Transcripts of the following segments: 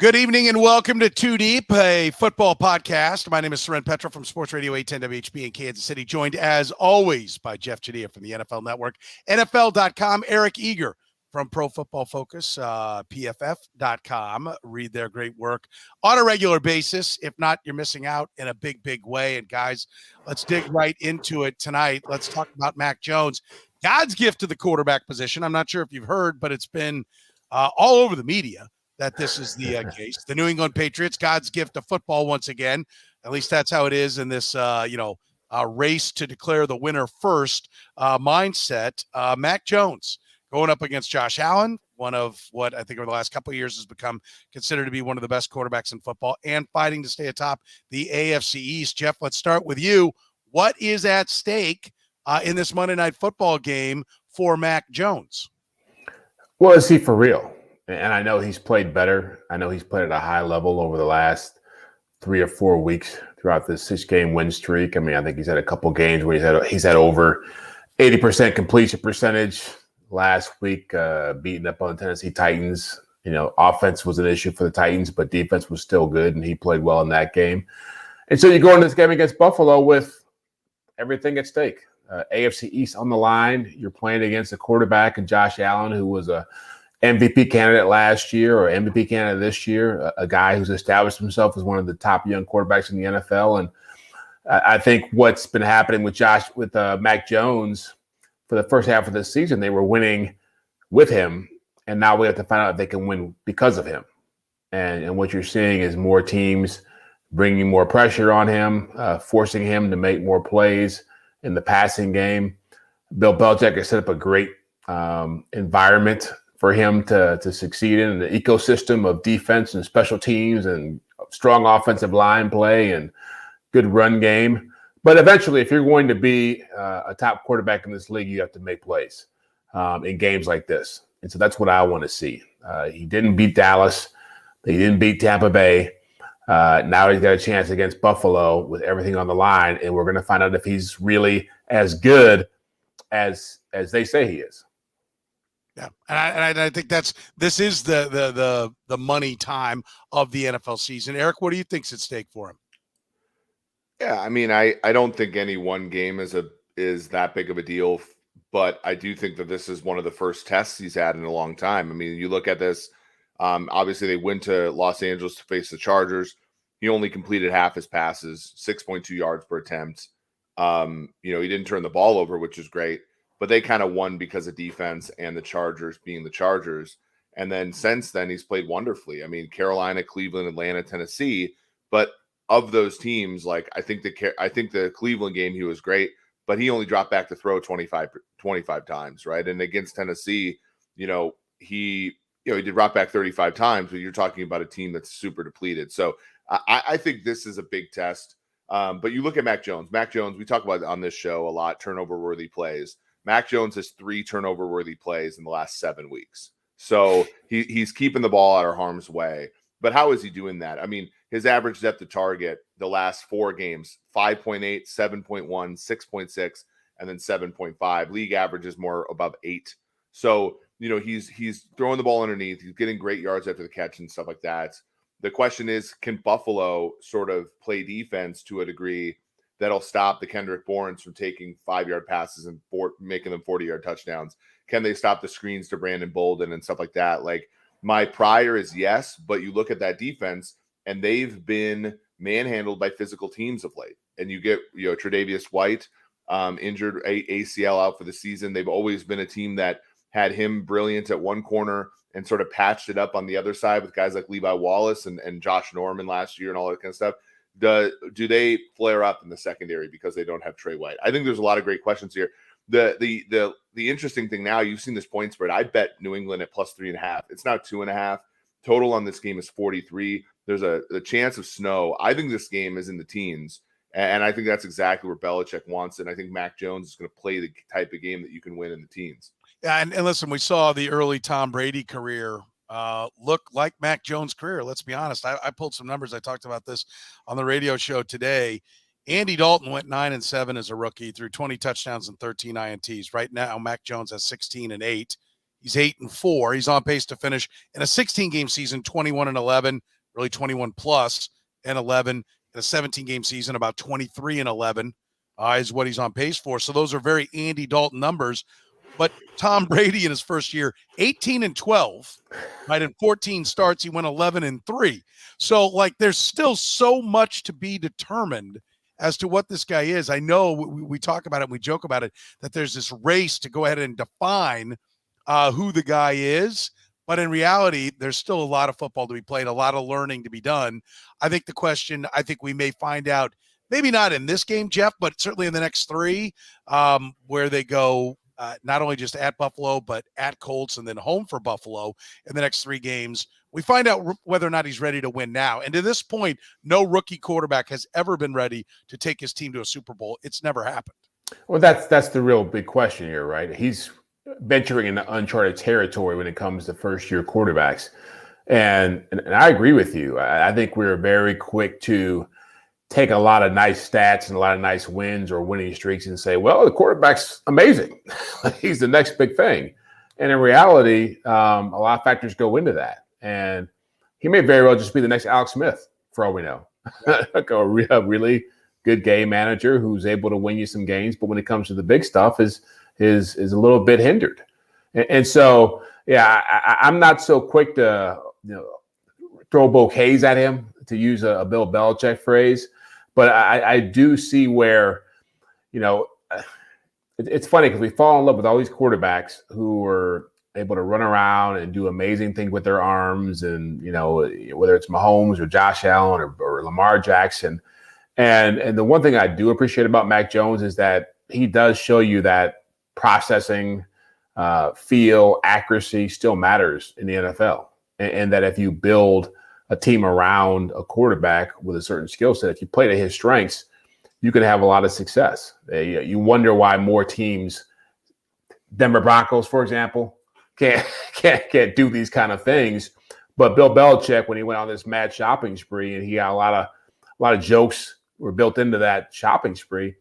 Good evening and welcome to Too Deep, a football podcast. My name is Soren Petro from Sports Radio 810 WHB in Kansas City, joined as always by Jeff Chadiha from the NFL Network, NFL.com, Eric Eager from Pro Football Focus, PFF.com. Read their great work on a regular basis. If not, you're missing out in a big, big way. And guys, let's dig right into it tonight. Let's talk about Mac Jones, God's gift to the quarterback position. I'm not sure if you've heard, but it's been all over the media that this is the case. The New England Patriots, God's gift to football once again. At least that's how it is in this, race to declare the winner first mindset. Mac Jones going up against Josh Allen, one of what I think over the last couple of years has become considered to be one of the best quarterbacks in football, and fighting to stay atop the AFC East. Jeff, let's start with you. What is at stake in this Monday Night Football game for Mac Jones? Well, is he for real? And I know he's played better. I know he's played at a high level over the last 3 or 4 weeks throughout this 6-game win streak. I mean, I think he's had a couple games where he's had over 80% completion percentage. Last week, beating up on the Tennessee Titans. You know, offense was an issue for the Titans, but defense was still good, and he played well in that game. And so you go into this game against Buffalo with everything at stake. AFC East on the line. You're playing against a quarterback in Josh Allen, who was a MVP candidate last year or MVP candidate this year, a guy who's established himself as one of the top young quarterbacks in the NFL. And I think what's been happening with Mac Jones for the first half of this season, they were winning with him, and now we have to find out if they can win because of him. And what you're seeing is more teams bringing more pressure on him, forcing him to make more plays in the passing game. Bill Belichick has set up a great environment for him to succeed in the ecosystem of defense and special teams and strong offensive line play and good run game. But eventually, if you're going to be a top quarterback in this league, you have to make plays in games like this. And so that's what I want to see. He didn't beat Dallas. He didn't beat Tampa Bay. Now he's got a chance against Buffalo with everything on the line, and we're going to find out if he's really as good as they say he is. Yeah, and I think this is the money time of the NFL season. Eric, what do you think's at stake for him? Yeah, I mean, I don't think any one game is that big of a deal, but I do think that this is one of the first tests he's had in a long time. I mean, you look at this. Obviously, they went to Los Angeles to face the Chargers. He only completed half his passes, 6.2 yards per attempt. He didn't turn the ball over, which is great. But they kind of won because of defense and the Chargers being the Chargers. And then since then, he's played wonderfully. I mean, Carolina, Cleveland, Atlanta, Tennessee. But of those teams, like I think the Cleveland game, he was great, but he only dropped back to throw 25 times, right? And against Tennessee, he did drop back 35 times, but you're talking about a team that's super depleted. So I think this is a big test. But you look at Mac Jones. We talk about on this show a lot, turnover-worthy plays. Mac Jones has 3 turnover-worthy plays in the last 7 weeks. So he's keeping the ball out of harm's way. But how is he doing that? I mean, his average depth of target the last 4 games, 5.8, 7.1, 6.6, and then 7.5. League average is more above 8. So, he's throwing the ball underneath. He's getting great yards after the catch and stuff like that. The question is, can Buffalo sort of play defense to a degree that'll stop the Kendrick Bournes from taking 5-yard passes and making them 40-yard touchdowns? Can they stop the screens to Brandon Bolden and stuff like that? Like, my prior is yes, but you look at that defense, and they've been manhandled by physical teams of late. And you get, Tre'Davious White injured, ACL out for the season. They've always been a team that had him brilliant at one corner and sort of patched it up on the other side with guys like Levi Wallace and Josh Norman last year and all that kind of stuff. Do they flare up in the secondary because they don't have Trey White? I think there's a lot of great questions here. The interesting thing now, you've seen this point spread. I bet New England at +3.5. It's now 2.5. Total on this game is 43. There's a chance of snow. I think this game is in the teens, and I think that's exactly where Belichick wants it. And I think Mac Jones is going to play the type of game that you can win in the teens. Yeah, and listen, we saw the early Tom Brady career look like Mac Jones' career. Let's be honest. I pulled some numbers. I talked about this on the radio show today. Andy Dalton went 9-7 as a rookie, threw 20 touchdowns and 13 INTs. Right now, Mac Jones has 16-8. He's 8-4. He's on pace to finish in a 16-game season, 21-11, really 21 plus and 11. In a 17-game season, about 23-11 is what he's on pace for. So those are very Andy Dalton numbers. But Tom Brady in his first year, 18-12, right? In 14 starts, he went 11-3. So, like, there's still so much to be determined as to what this guy is. I know we talk about it, and we joke about it, that there's this race to go ahead and define who the guy is. But in reality, there's still a lot of football to be played, a lot of learning to be done. I think we may find out, maybe not in this game, Jeff, but certainly in the next three, where they go not only just at Buffalo, but at Colts and then home for Buffalo in the next three games. We find out whether or not he's ready to win now. And to this point, no rookie quarterback has ever been ready to take his team to a Super Bowl. It's never happened. Well, that's the real big question here, right? He's venturing into uncharted territory when it comes to first-year quarterbacks. And I agree with you. I think we're very quick to take a lot of nice stats and a lot of nice wins or winning streaks and say, well, the quarterback's amazing. He's the next big thing. And in reality, a lot of factors go into that. And he may very well just be the next Alex Smith, for all we know. Like a really good game manager who's able to win you some games, but when it comes to the big stuff, is a little bit hindered. And so, yeah, I'm not so quick to throw bouquets at him, to use a Bill Belichick phrase. But I do see where, it's funny because we fall in love with all these quarterbacks who are able to run around and do amazing things with their arms, and whether it's Mahomes or Josh Allen or Lamar Jackson. And the one thing I do appreciate about Mac Jones is that he does show you that processing, feel, accuracy still matters in the NFL, and that if you build a team around a quarterback with a certain skill set, if you play to his strengths, you can have a lot of success. You wonder why more teams, Denver Broncos, for example, can't do these kind of things. But Bill Belichick, when he went on this mad shopping spree, and he got a lot of jokes were built into that shopping spree,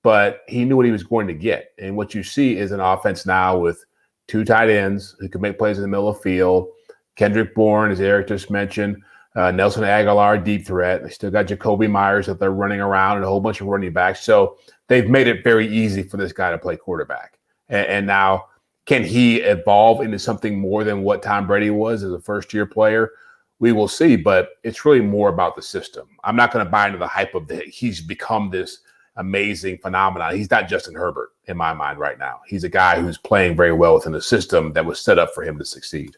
but he knew what he was going to get. And what you see is an offense now with two tight ends who can make plays in the middle of the field. Kendrick Bourne, as Eric just mentioned, Nelson Aguilar, deep threat. They still got Jacoby Myers that they're running around, and a whole bunch of running backs. So they've made it very easy for this guy to play quarterback. And now, can he evolve into something more than what Tom Brady was as a first-year player? We will see, but it's really more about the system. I'm not going to buy into the hype of that he's become this amazing phenomenon. He's not Justin Herbert in my mind right now. He's a guy who's playing very well within a system that was set up for him to succeed.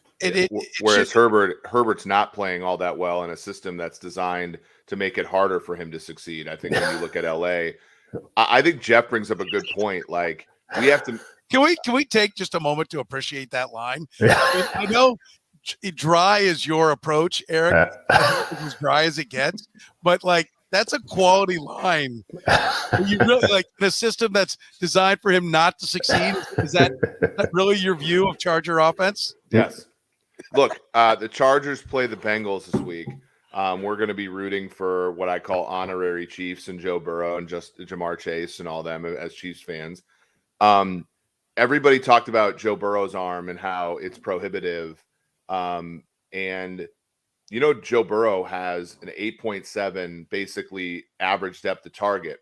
Whereas Herbert's not playing all that well in a system that's designed to make it harder for him to succeed. I think when you look at LA, I think Jeff brings up a good point. Like, we have to. Can we take just a moment to appreciate that line? I know dry is your approach, Eric. It's as dry as it gets, but like, that's a quality line. You really, like, in a system that's designed for him not to succeed. Is that really your view of Charger offense? Yes. Look, the Chargers play the Bengals this week. We're going to be rooting for what I call honorary Chiefs and Joe Burrow and just Jamar Chase and all them as Chiefs fans. Everybody talked about Joe Burrow's arm and how it's prohibitive. And Joe Burrow has an 8.7 basically average depth to target,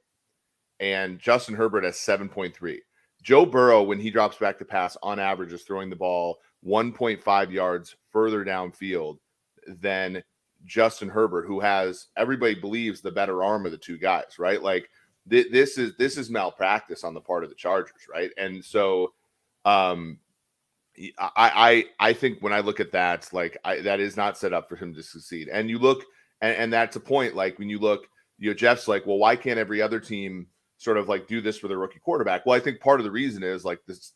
and Justin Herbert has 7.3. Joe Burrow, when he drops back to pass, on average is throwing the ball 1.5 yards further downfield than Justin Herbert, who has, everybody believes, the better arm of the two guys, right? Like, this is malpractice on the part of the Chargers, right? And so I think when I look at that, like, that is not set up for him to succeed. And you look, and that's a point. Like, when you look, Jeff's like, well, why can't every other team sort of like do this for their rookie quarterback? Well, I think part of the reason is like this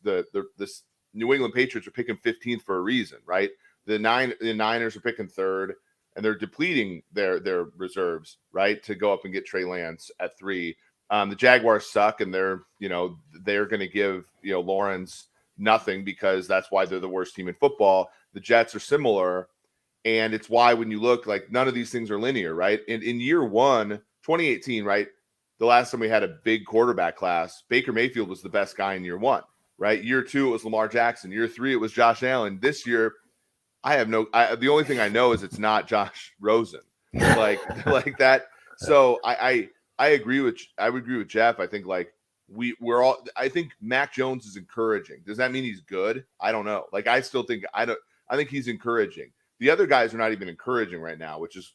New England Patriots are picking 15th for a reason, right? The Niners are picking third, and they're depleting their reserves, right, to go up and get Trey Lance at 3. The Jaguars suck, and they're going to give Lawrence nothing because that's why they're the worst team in football. The Jets are similar, and it's why when you look, like, none of these things are linear, right? In year one, 2018, right, the last time we had a big quarterback class, Baker Mayfield was the best guy in year one. right? Year 2, it was Lamar Jackson. Year 3, it was Josh Allen. This year, the only thing I know is it's not Josh Rosen, like that. So I agree with Jeff. I think like I think Mac Jones is encouraging. Does that mean he's good? I don't know. Like I think he's encouraging. The other guys are not even encouraging right now, which is,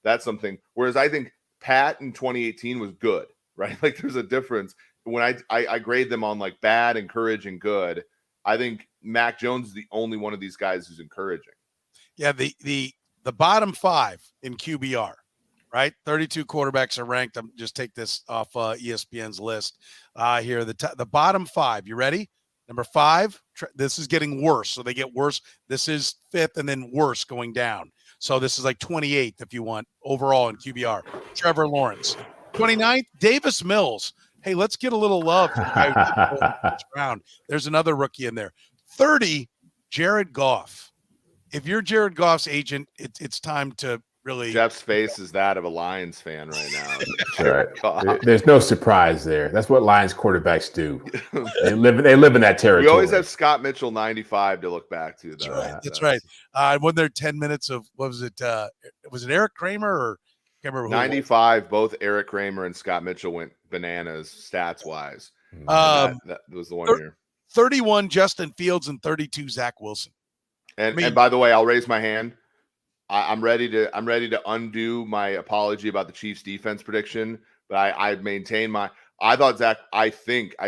that's something. Whereas I think Pat in 2018 was good, right? Like there's a difference. When I grade them on like bad, encouraging, good, I think Mac Jones is the only one of these guys who's encouraging. Yeah, the bottom 5 in QBR, right? 32 quarterbacks are ranked. I'm just take this off ESPN's list here. The bottom 5. You ready? Number 5. This is getting worse, so they get worse. This is 5th, and then worse going down. So this is like 28th if you want overall in QBR. Trevor Lawrence. 29th, Davis Mills. Hey, let's get a little love for the guy who didn't go in the first round. There's another rookie in there. 30, Jared Goff. If you're Jared Goff's agent, it's time to really. Jeff's face is that of a Lions fan right now. Right. There's no surprise there. That's what Lions quarterbacks do. They live in that territory. We always have Scott Mitchell 95 to look back to. Though. That's right. Wasn't there 10 minutes of what was it? Was it Eric Kramer or? Can't remember 95, both Eric Kramer and Scott Mitchell went bananas stats wise. That was the one year. 31 Justin Fields and 32 Zach Wilson. And by the way, I'll raise my hand. I'm ready to undo my apology about the Chiefs defense prediction, but I maintain I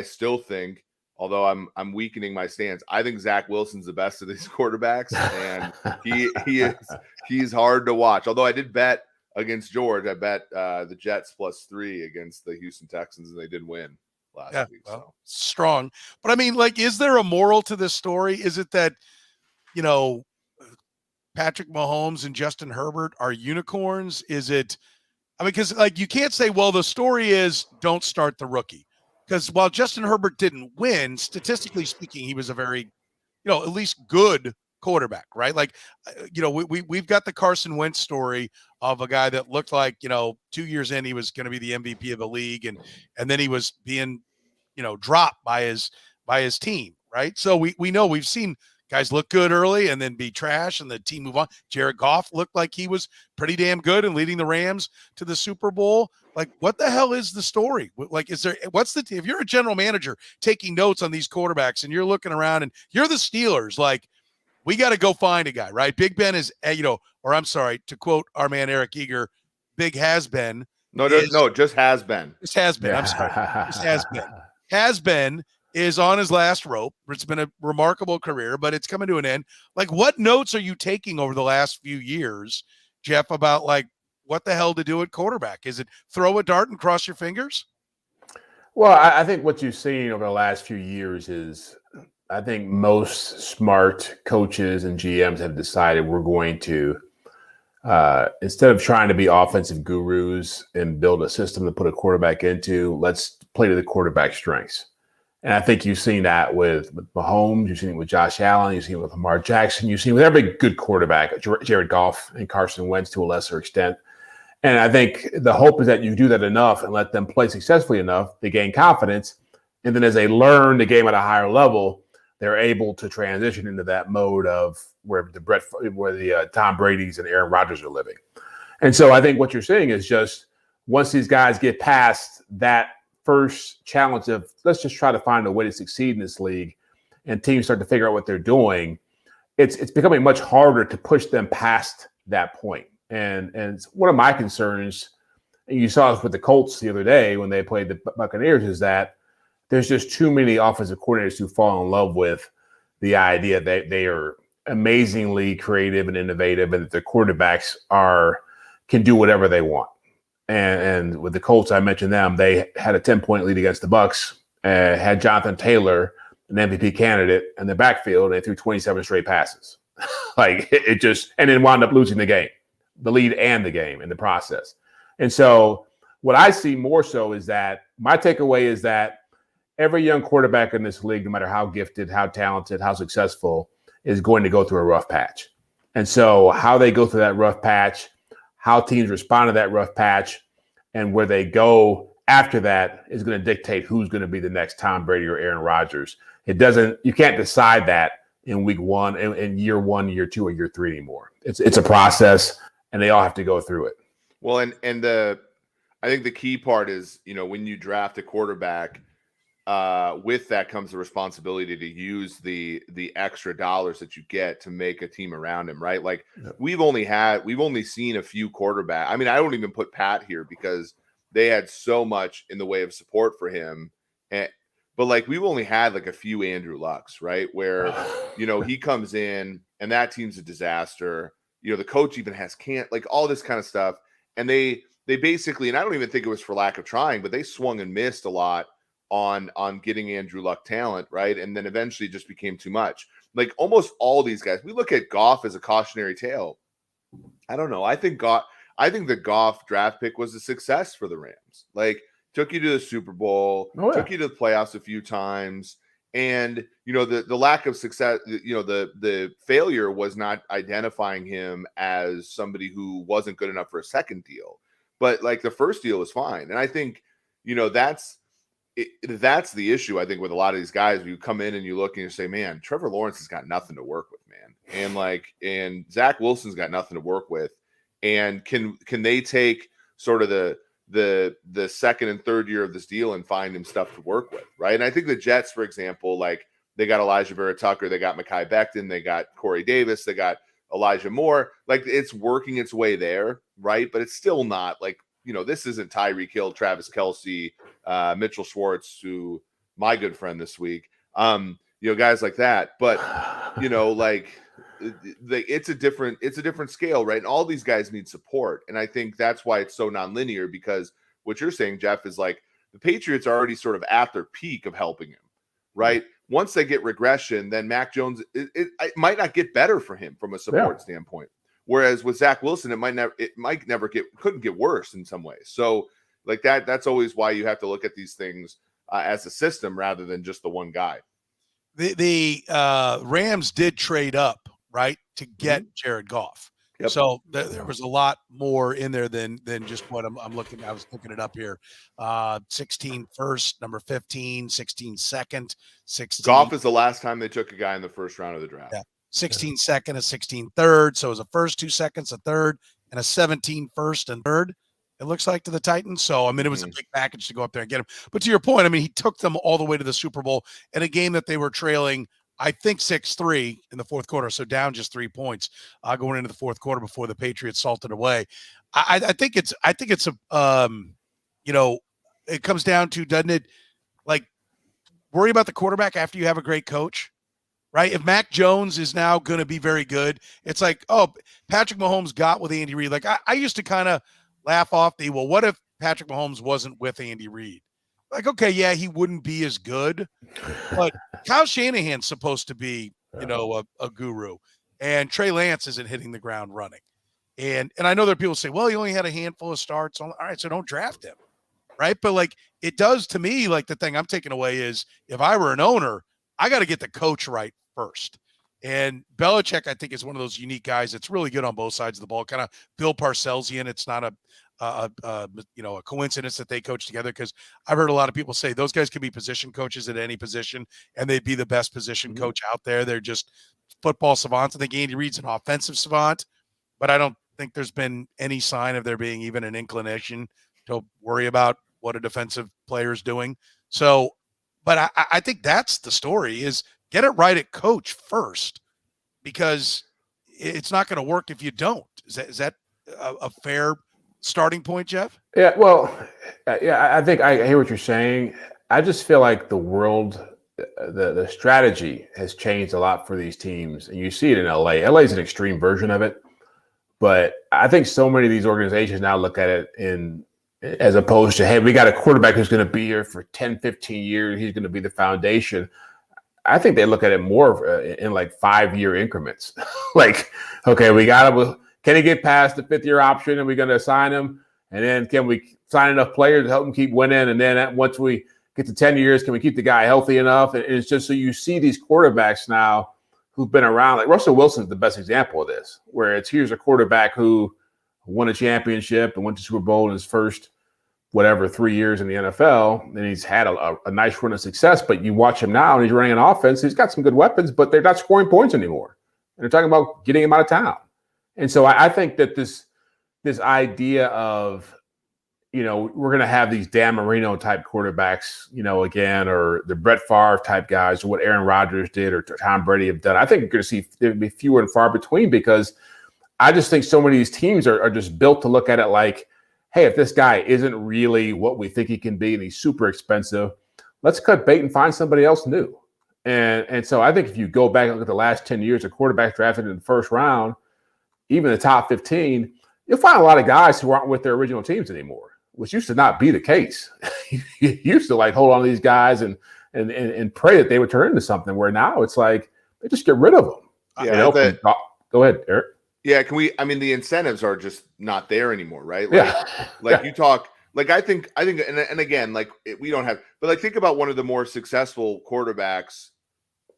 still think, although I'm weakening my stance, I think Zach Wilson's the best of these quarterbacks, and he's hard to watch. Although I did bet against George, I bet the Jets +3 against the Houston Texans, and they did win last week. So strong. But I mean, like, is there a moral to this story? Is it that, Patrick Mahomes and Justin Herbert are unicorns? Is it, because like you can't say, well, the story is don't start the rookie. Because while Justin Herbert didn't win, statistically speaking, he was a very, at least good quarterback, right? Like, we've got the Carson Wentz story of a guy that looked like, 2 years in, he was going to be the MVP of the league. And then he was being, dropped by his team. Right. So we know we've seen guys look good early and then be trash and the team move on. Jared Goff looked like he was pretty damn good and leading the Rams to the Super Bowl. Like, what the hell is the story? Like, if you're a general manager taking notes on these quarterbacks and you're looking around and you're the Steelers, like, we got to go find a guy, right? Big Ben is, or I'm sorry, to quote our man Eric Eager, Big has been. No, just has been. Just has been. I'm sorry. Just has been. Has been is on his last rope. It's been a remarkable career, but it's coming to an end. Like, what notes are you taking over the last few years, Jeff, about like what the hell to do at quarterback? Is it throw a dart and cross your fingers? Well, I think what you've seen over the last few years is I think most smart coaches and GMs have decided we're going to, instead of trying to be offensive gurus and build a system to put a quarterback into, let's play to the quarterback's strengths. And I think you've seen that with Mahomes, you've seen it with Josh Allen, you've seen it with Lamar Jackson, you've seen it with every good quarterback, Jared Goff and Carson Wentz to a lesser extent. And I think the hope is that you do that enough and let them play successfully enough, they gain confidence. And then as they learn the game at a higher level, they're able to transition into that mode of where the Tom Brady's and Aaron Rodgers are living. And so I think what you're seeing is just once these guys get past that first challenge of let's just try to find a way to succeed in this league and teams start to figure out what they're doing, it's becoming much harder to push them past that point. And it's one of my concerns, and you saw this with the Colts the other day when they played the Buccaneers, is that there's just too many offensive coordinators who fall in love with the idea that they are amazingly creative and innovative and that their quarterbacks can do whatever they want. And with the Colts, I mentioned them. They had a 10-point lead against the Bucs, had Jonathan Taylor, an MVP candidate, in the backfield, and they threw 27 straight passes. And then wound up losing the game, the lead and the game in the process. And so what I see more so is that my takeaway is that every young quarterback in this league, no matter how gifted, how talented, how successful, is going to go through a rough patch. And so how they go through that rough patch, how teams respond to that rough patch, and where they go after that is going to dictate who's going to be the next Tom Brady or Aaron Rodgers. You can't decide that in week one, in year 1, year 2, or year 3 anymore. It's a process, and they all have to go through it. Well, I think the key part is, when you draft a quarterback, with that comes the responsibility to use the extra dollars that you get to make a team around him, right? Like we've only seen a few quarterbacks. I mean, I don't even put Pat here because they had so much in the way of support for him. But like we've only had like a few Andrew Lucks, right? Where, he comes in and that team's a disaster. The coach even has like all this kind of stuff. And they basically, and I don't even think it was for lack of trying, but they swung and missed a lot on getting Andrew Luck talent, right? And then eventually it just became too much. Like almost all these guys, we look at Goff as a cautionary tale. I don't know. I think the Goff draft pick was a success for the Rams. Like took you to the Super Bowl, took you to the playoffs a few times. And, the lack of success, the failure was not identifying him as somebody who wasn't good enough for a second deal. But like the first deal was fine. And I think, that's the issue, I think, with a lot of these guys. You come in and you look and you say, man, Trevor Lawrence has got nothing to work with, man. And Zach Wilson's got nothing to work with. And can they take sort of the second and third year of this deal and find him stuff to work with, right? And I think the Jets, for example, like they got Elijah Vera Tucker, they got Mekhi Becton, they got Corey Davis, they got Elijah Moore. Like it's working its way there, right? But it's still not like, this isn't Tyreek Hill, Travis Kelce, Mitchell Schwartz, who my good friend this week, guys like that. But, it's a different scale, right? And all these guys need support. And I think that's why it's so nonlinear, because what you're saying, Jeff, is like the Patriots are already sort of at their peak of helping him, right? Once they get regression, then Mac Jones, it might not get better for him from a support standpoint. Whereas with Zach Wilson, couldn't get worse in some ways. So like that's always why you have to look at these things as a system rather than just the one guy. The Rams did trade up, right, to get Jared Goff. Yep. So there was a lot more in there than just what I'm looking. I was looking it up here. 16 first, number 15, 16 second, 16. Goff is the last time they took a guy in the first round of the draft. Yeah. 16 second, a 16 third. So it was a first, 2 seconds, a third, and a 17 first and third, it looks like, to the Titans. So, I mean, it was a big package to go up there and get him. But to your point, I mean, he took them all the way to the Super Bowl in a game that they were trailing, I think, 6-3 in the fourth quarter. So down just 3 points going into the fourth quarter before the Patriots salted away. I think it's it comes down to, doesn't it, like, worry about the quarterback after you have a great coach? Right? If Mac Jones is now going to be very good, it's like, oh, Patrick Mahomes got with Andy Reid. Like I used to kind of laugh off well, what if Patrick Mahomes wasn't with Andy Reid? Like, okay, yeah, he wouldn't be as good, but Kyle Shanahan's supposed to be, a guru, and Trey Lance isn't hitting the ground running. And I know there are people say, well, he only had a handful of starts. All right, so don't draft him. Right. But like it does to me, like the thing I'm taking away is if I were an owner, I got to get the coach right first. And Belichick, I think, is one of those unique guys that's really good on both sides of the ball, kind of Bill Parcelsian. It's not a coincidence that they coach together, because I've heard a lot of people say those guys could be position coaches at any position and they'd be the best position coach out there. They're just football savants. I think Andy Reid's an offensive savant, but I don't think there's been any sign of there being even an inclination to worry about what a defensive player is doing. So, but I think that's the story, is get it right at coach first, because it's not going to work if you don't. Is that a fair starting point, Jeff? Yeah, well, I think I hear what you're saying. I just feel like the world, the strategy has changed a lot for these teams. And you see it in LA. LA is an extreme version of it. But I think so many of these organizations now look at it as opposed to, hey, we got a quarterback who's going to be here for 10, 15 years. He's going to be the foundation. I think they look at it more in like 5-year increments. Like, okay, we got him. Can he get past the 5th-year option? And we're going to sign him. And then can we sign enough players to help him keep winning? And then once we get to 10 years, can we keep the guy healthy enough? And it's just so you see these quarterbacks now who've been around. Like Russell Wilson's the best example of this, where here's a quarterback who won a championship and went to Super Bowl in his first whatever 3 years in the NFL, and he's had a nice run of success. But you watch him now, and he's running an offense. He's got some good weapons, but they're not scoring points anymore. And they're talking about getting him out of town. And so I think that this idea of, we're going to have these Dan Marino type quarterbacks, again, or the Brett Favre type guys, or what Aaron Rodgers did or Tom Brady have done. I think you're going to see there'll be fewer and far between, because I just think so many of these teams are just built to look at it like, hey, if this guy isn't really what we think he can be and he's super expensive, let's cut bait and find somebody else new. And so I think if you go back and look at the last 10 years of quarterbacks drafted in the first round, even the top 15, you'll find a lot of guys who aren't with their original teams anymore, which used to not be the case. You used to hold on to these guys and pray that they would turn into something, where now it's like they just get rid of them. Yeah, go ahead, Eric. Yeah, the incentives are just not there anymore, right? You talk, I think, and again, we don't have, but think about one of the more successful quarterbacks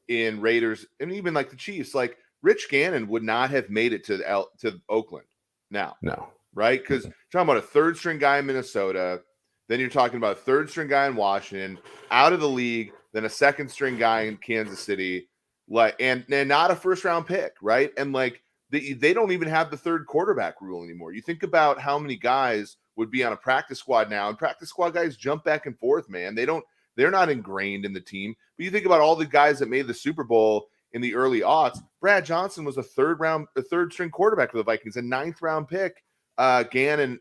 in Raiders, and even the Chiefs, Rich Gannon would not have made it to Oakland now. No. Right? Because you're talking about a third string guy in Minnesota, then you're talking about a third string guy in Washington, out of the league, then a second string guy in Kansas City, and not a first round pick, right? And they don't even have the third quarterback rule anymore. You think about how many guys would be on a practice squad now, and practice squad guys jump back and forth, man. They're not ingrained in the team. But you think about all the guys that made the Super Bowl in the early aughts. Brad Johnson was a third string quarterback for the Vikings, a 9th round pick. Gannon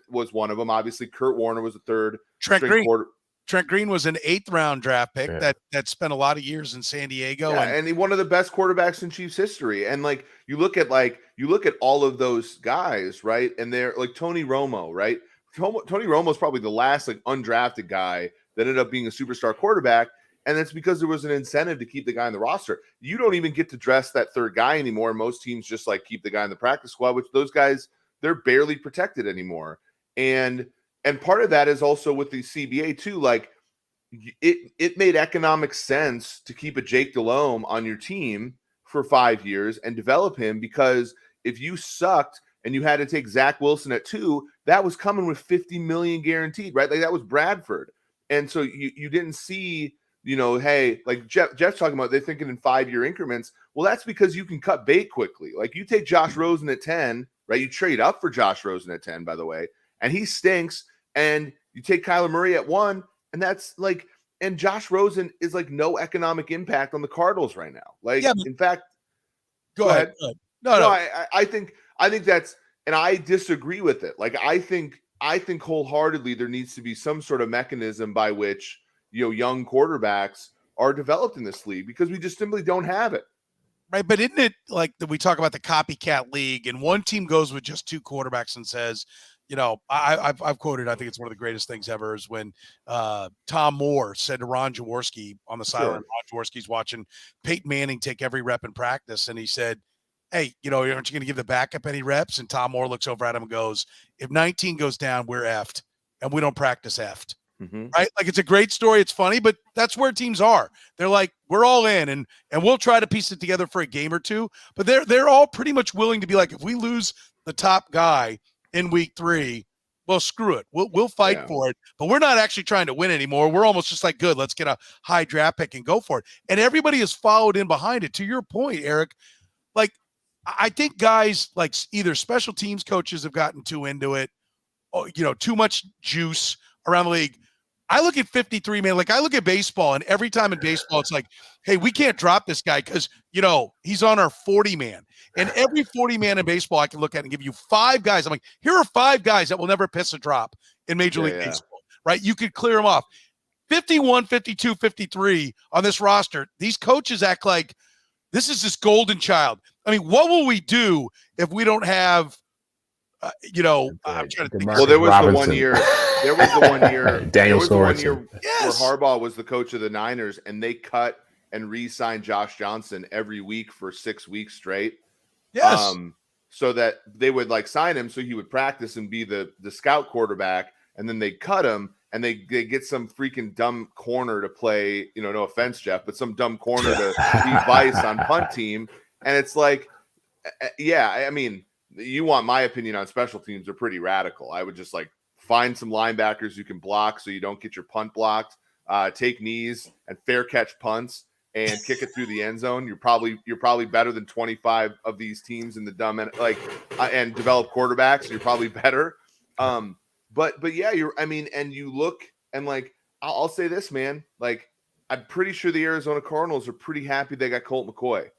was one of them. Obviously, Kurt Warner was a third. Trent Green was an 8th round draft pick that spent a lot of years in San Diego. And one of the best quarterbacks in Chiefs history. And you look at all of those guys, right? And they're Tony Romo, right? Tony Romo is probably the last undrafted guy that ended up being a superstar quarterback. And that's because there was an incentive to keep the guy on the roster. You don't even get to dress that third guy anymore. Most teams just keep the guy in the practice squad, which those guys, they're barely protected anymore. And part of that is also with the CBA too. It made economic sense to keep a Jake Delhomme on your team for 5 years and develop him, because if you sucked and you had to take Zach Wilson at 2, that was coming with $50 million guaranteed, right? That was Bradford. And so you didn't see, hey, Jeff's talking about, they're thinking in 5-year increments. Well, that's because you can cut bait quickly. You take Josh Rosen at 10, right? You trade up for Josh Rosen at 10, by the way, and he stinks. And you take Kyler Murray at 1, and that's and Josh Rosen is no economic impact on the Cardinals right now. In fact, go ahead. No, I think that's, and I disagree with it. I think wholeheartedly there needs to be some sort of mechanism by which young quarterbacks are developed in this league, because we just simply don't have it. Right, but isn't it we talk about the copycat league, and one team goes with just 2 quarterbacks and says, I've quoted, I think it's one of the greatest things ever, is when Tom Moore said to Ron Jaworski on the sideline, Ron Jaworski's watching Peyton Manning take every rep in practice, and he said, hey, aren't you going to give the backup any reps? And Tom Moore looks over at him and goes, if 19 goes down, we're effed, and we don't practice effed. Mm-hmm. Right? It's a great story. It's funny, but that's where teams are. They're we're all in, and we'll try to piece it together for a game or two. But they're all pretty much willing to be if we lose the top guy in week 3, well, screw it. We'll fight for it. But we're not actually trying to win anymore. We're almost just good, let's get a high draft pick and go for it. And everybody has followed in behind it. To your point, Eric, I think guys either special teams coaches have gotten too into it, or, too much juice around the league. I look at 53, man. I look at baseball, and every time in baseball, it's hey, we can't drop this guy because, he's on our 40 man. And every 40 man in baseball, I can look at and give you 5 guys. I'm here are 5 guys that will never piss a drop in Major League Baseball, right? You could clear them off. 51, 52, 53 on this roster. These coaches act like this is this golden child. I mean, what will we do if we don't have, I'm trying to think. Well, there was the one year. Daniel Sorensen. Where Harbaugh was the coach of the Niners, and they cut and re-signed Josh Johnson every week for 6 weeks straight. Yes. So that they would sign him so he would practice and be the scout quarterback, and then they cut him and they get some freaking dumb corner to play, no offense, Jeff, but some dumb corner to be vice on punt team. And it's I mean, you want my opinion on special teams, are pretty radical. I would just find some linebackers you can block so you don't get your punt blocked, take knees and fair catch punts and kick it through the end zone. You're probably better than 25 of these teams in the dumb end, and develop quarterbacks. You're probably better. But yeah, and you look and like, I'll say this, man, like, I'm pretty sure the Arizona Cardinals are pretty happy they got Colt McCoy,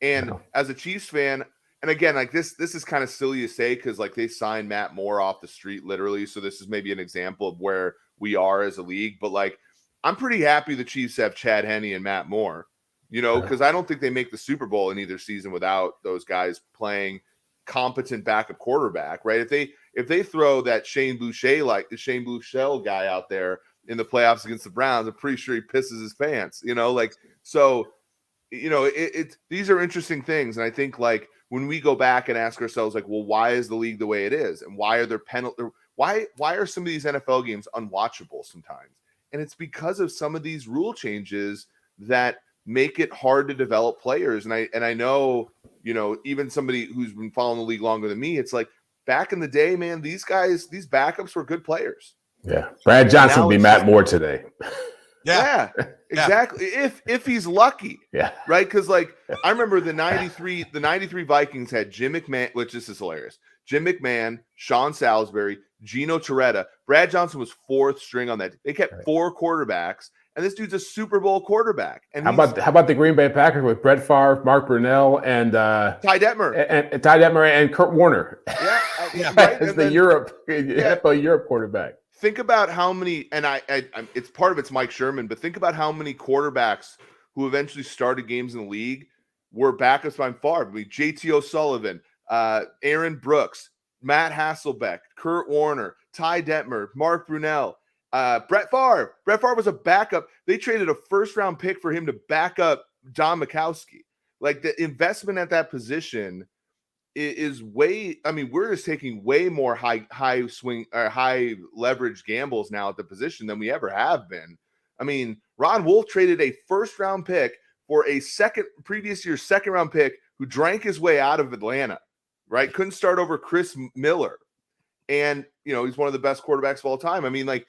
and as a Chiefs fan, and again, like this is kind of silly to say because like they signed Matt Moore off the street literally. So this is maybe an example of where we are as a league, but like, I'm pretty happy the Chiefs have Chad Henne and Matt Moore, because I don't think they make the Super Bowl in either season without those guys playing competent backup quarterback, right? If they throw that Shane Bouchel guy out there in the playoffs against the Browns, I'm pretty sure he pisses his pants, these are interesting things. And I think like when we go back and ask ourselves like, well, why is the league the way it is? And why are there penalties? Why are some of these NFL games unwatchable sometimes? And it's because of some of these rule changes that make it hard to develop players. And I know, even somebody who's been following the league longer than me, it's like back in the day, man, these backups were good players. Yeah. Brad Johnson would be Matt Moore today. Yeah, exactly. If he's lucky. Yeah. Right. Cause like I remember the 93 Vikings had Jim McMahon, which this is hilarious. Jim McMahon, Sean Salisbury, Gino Torretta. Brad Johnson was fourth string on that. They kept four quarterbacks, and this dude's a Super Bowl quarterback. And how about the Green Bay Packers with Brett Favre, Mark Brunell, and Ty Detmer, and Ty Detmer and Kurt Warner? Yeah, right. As the NFL Europe quarterback. Think about how many, and I it's part of it's Mike Sherman, but think about how many quarterbacks who eventually started games in the league were backups by Favre. I mean, JT O'Sullivan, Aaron Brooks, Matt Hasselbeck, Kurt Warner, Ty Detmer, Mark Brunell, Brett Favre. Brett Favre was a backup. They traded a first-round pick for him to back up Don Mikowski. Like the investment at that position is way. I mean, we're just taking way more high swing or high leverage gambles now at the position than we ever have been. I mean, Ron Wolf traded a first-round pick for a previous year's second-round pick who drank his way out of Atlanta. Right? Couldn't start over Chris Miller. And, he's one of the best quarterbacks of all time. I mean, like,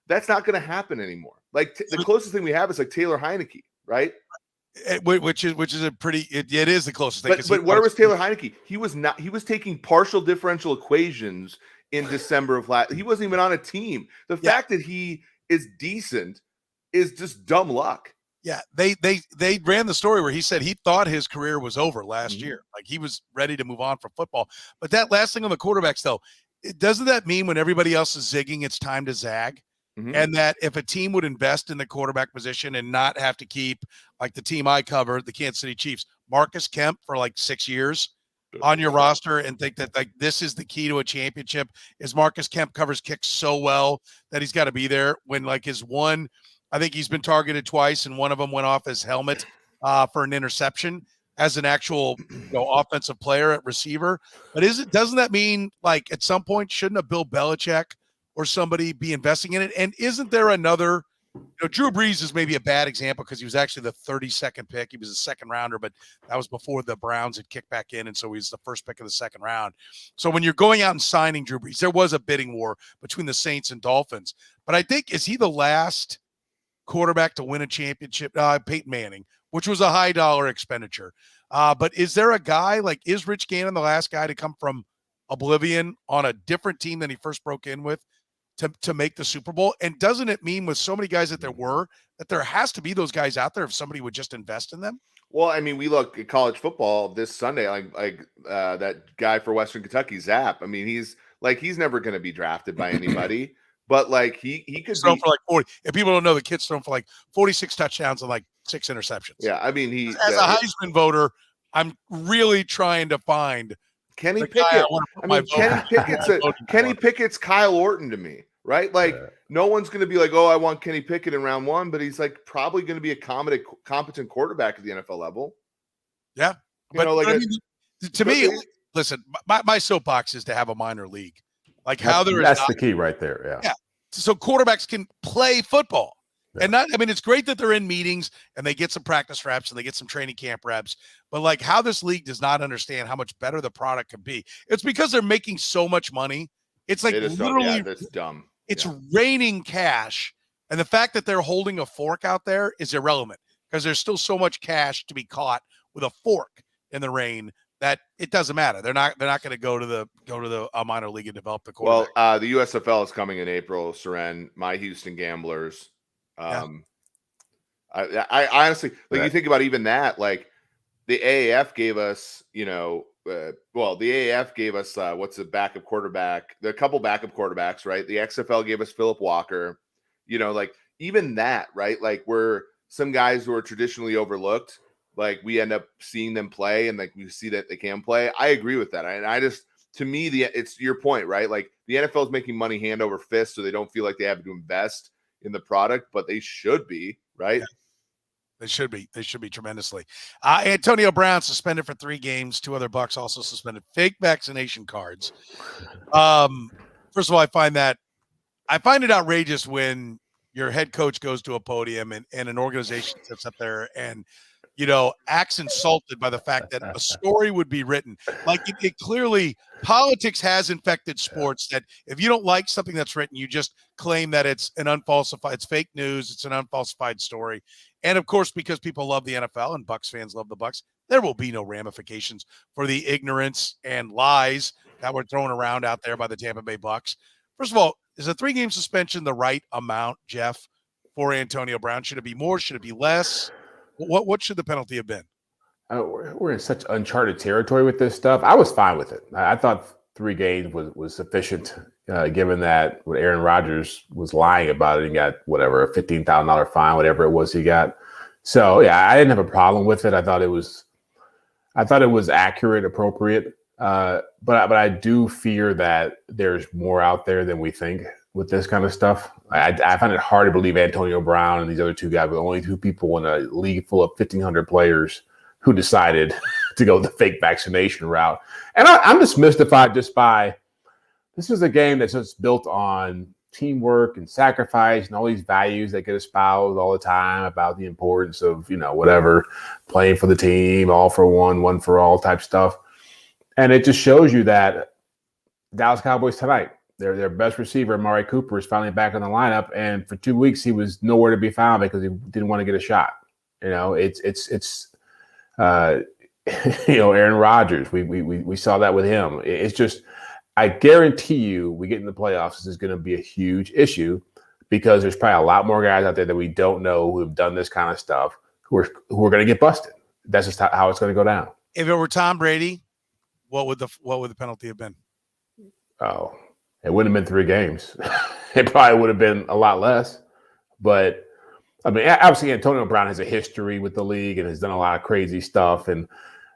that's not going to happen anymore. Like, the closest thing we have is like Taylor Heineke, right? Which is a pretty, it is the closest thing. But where was Taylor Heineke? He was taking partial differential equations in December of last. He wasn't even on a team. The fact that he is decent is just dumb luck. Yeah, they ran the story where he said he thought his career was over last year. Like he was ready to move on from football. But that last thing on the quarterbacks, though, doesn't that mean when everybody else is zigging, it's time to zag? Mm-hmm. And that if a team would invest in the quarterback position and not have to keep, like the team I cover, the Kansas City Chiefs, Marcus Kemp for like 6 years on your roster and think that like this is the key to a championship, is Marcus Kemp covers kicks so well that he's got to be there when like his one – I think he's been targeted twice, and one of them went off his helmet for an interception as an actual offensive player at receiver. But doesn't that mean like at some point shouldn't a Bill Belichick or somebody be investing in it? And isn't there another? Drew Brees is maybe a bad example because he was actually the 32nd pick. He was a second rounder, but that was before the Browns had kicked back in, and so he was the first pick of the second round. So when you're going out and signing Drew Brees, there was a bidding war between the Saints and Dolphins. But I think, is he the last quarterback to win a championship? Peyton Manning, which was a high dollar expenditure. But is there a guy is Rich Gannon the last guy to come from oblivion on a different team than he first broke in with to make the Super Bowl? And doesn't it mean with so many guys that there has to be those guys out there if somebody would just invest in them? Well, I mean, we look at college football this Sunday, like that guy for Western Kentucky, Zapp. I mean, he's never going to be drafted by anybody. But like he could throw for like 40. If people don't know, the kid's thrown for like 46 touchdowns and like 6 interceptions. Yeah, I mean as a Heisman voter, I'm really trying to find Kenny Pickett. I mean, Kenny Pickett's Kyle Orton to me, right? Like no one's going to be like, oh, I want Kenny Pickett in round 1, but he's like probably going to be a competent quarterback at the NFL level. Yeah, to me, listen, my soapbox is to have a minor league. Like that's the key right there. Yeah. So quarterbacks can play football. Yeah. And it's great that they're in meetings and they get some practice reps and they get some training camp reps, but like how this league does not understand how much better the product could be. It's because they're making so much money It's like literally, that's dumb. it's raining cash. And the fact that they're holding a fork out there is irrelevant because there's still so much cash to be caught with a fork in the rain that it doesn't matter. They're not going to go to the minor league and develop the quarterback. Well, the USFL is coming in April, Soren. My Houston Gamblers. I honestly, like, you think about even that, like the AAF gave us, the AAF gave us what's a backup quarterback? There are a couple backup quarterbacks, right? The XFL gave us Philip Walker. Like even that, right? Like where some guys who are traditionally overlooked, like we end up seeing them play, and like we see that they can play. I agree with that, and I just, to me, it's your point, right? Like the NFL is making money hand over fist, so they don't feel like they have to invest in the product, but they should be, right? Yeah. They should be. They should be tremendously. Antonio Brown suspended for 3 games. 2 other Bucks also suspended. Fake vaccination cards. First of all, I find it outrageous when your head coach goes to a podium and an organization sits up there and, acts insulted by the fact that a story would be written. Like it clearly, politics has infected sports, that if you don't like something that's written, you just claim that it's it's fake news. It's an unfalsified story. And of course, because people love the NFL and Bucs fans love the Bucs, there will be no ramifications for the ignorance and lies that were thrown around out there by the Tampa Bay Bucs. First of all, is a 3-game suspension the right amount, Jeff, for Antonio Brown? Should it be more? Should it be less? What should the penalty have been? We're in such uncharted territory with this stuff. I was fine with it. I thought 3 games was sufficient, given that what Aaron Rodgers was lying about it and got a $15,000 fine, whatever it was he got. So yeah, I didn't have a problem with it. I thought it was accurate, appropriate. But I do fear that there's more out there than we think with this kind of stuff. I find it hard to believe Antonio Brown and these other 2 guys were the only 2 people in a league full of 1,500 players who decided to go the fake vaccination route. And I'm just mystified just by, this is a game that's just built on teamwork and sacrifice and all these values that get espoused all the time about the importance of, playing for the team, all for one for all type stuff. And it just shows you that Dallas Cowboys tonight, their best receiver, Amari Cooper, is finally back in the lineup. And for 2 weeks, he was nowhere to be found because he didn't want to get a shot. Aaron Rodgers, we saw that with him. It's just, I guarantee you, we get in the playoffs, this is going to be a huge issue because there's probably a lot more guys out there that we don't know who have done this kind of stuff who are going to get busted. That's just how it's going to go down. If it were Tom Brady, what would the penalty have been? Oh, it wouldn't have been 3 games. It probably would have been a lot less. But I mean, obviously Antonio Brown has a history with the league and has done a lot of crazy stuff. And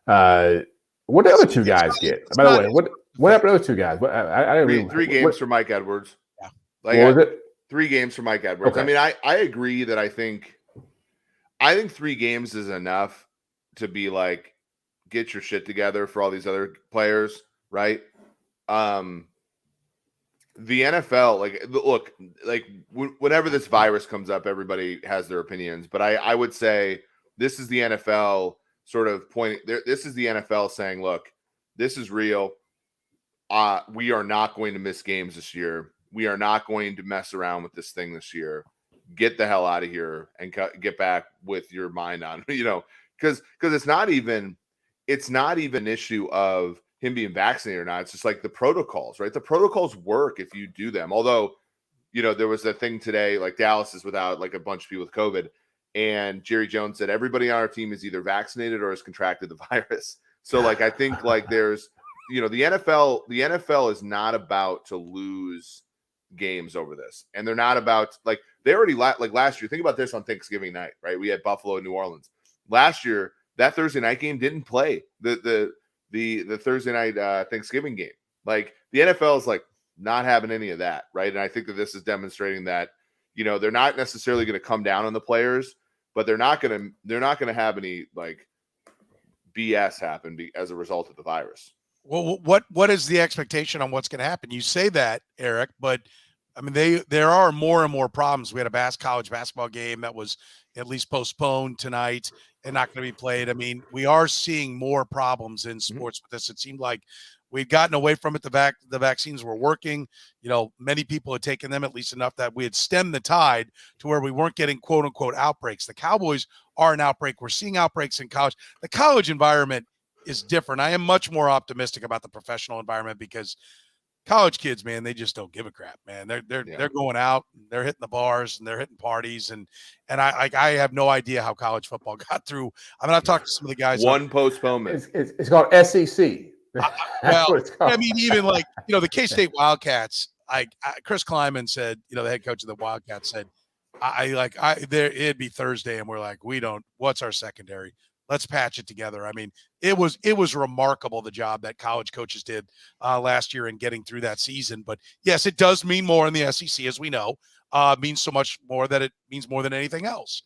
what did the other 2 guys get? By the way, what happened to those 2 guys? I didn't 3 games for Mike Edwards. Yeah. What was it? 3 games for Mike Edwards. Okay. I mean, I agree that I think 3 games is enough to be like, get your shit together for all these other players, right? The NFL, whenever this virus comes up, everybody has their opinions. But I would say this is the NFL sort of pointing there. This is the NFL saying, look, this is real. We are not going to miss games this year. We are not going to mess around with this thing this year. Get the hell out of here and get back with your mind on, because it's not even an issue of him being vaccinated or not. It's just like the protocols, right? The protocols work if you do them. Although, there was a thing today, like Dallas is without like a bunch of people with COVID, and Jerry Jones said everybody on our team is either vaccinated or has contracted the virus. So like, I think like there's, the NFL is not about to lose games over this. And they're not about, like, they already like last year. Think about this on Thanksgiving night, right? We had Buffalo and New Orleans. Last year, that Thursday night game didn't play the Thursday night Thanksgiving game. Like the NFL is like not having any of that, right? And I think that this is demonstrating that, they're not necessarily going to come down on the players, but they're not going to have any like BS happen as a result of the virus. Well, what is the expectation on what's going to happen? You say that, Eric, but I mean, there are more and more problems. We had a college basketball game that was at least postponed tonight and not going to be played. I mean, we are seeing more problems in sports with this. It seemed like we'd gotten away from it. The vaccines were working. Many people had taken them, at least enough that we had stemmed the tide to where we weren't getting quote unquote outbreaks. The Cowboys are an outbreak. We're seeing outbreaks in college. The college environment is different. I am much more optimistic about the professional environment because college kids, man, they just don't give a crap, man. They're going out, they're hitting the bars, and they're hitting parties, and I have no idea how college football got through. I mean, I've talked to some of the guys. One postponement. It's called SEC. Well, I mean, even like the K-State Wildcats. Chris Kleiman said, the head coach of the Wildcats said, it'd be Thursday, and we're like, what's our secondary? Let's patch it together. I mean, it was remarkable the job that college coaches did last year in getting through that season. But yes, it does mean more in the SEC, as we know. Means so much more that it means more than anything else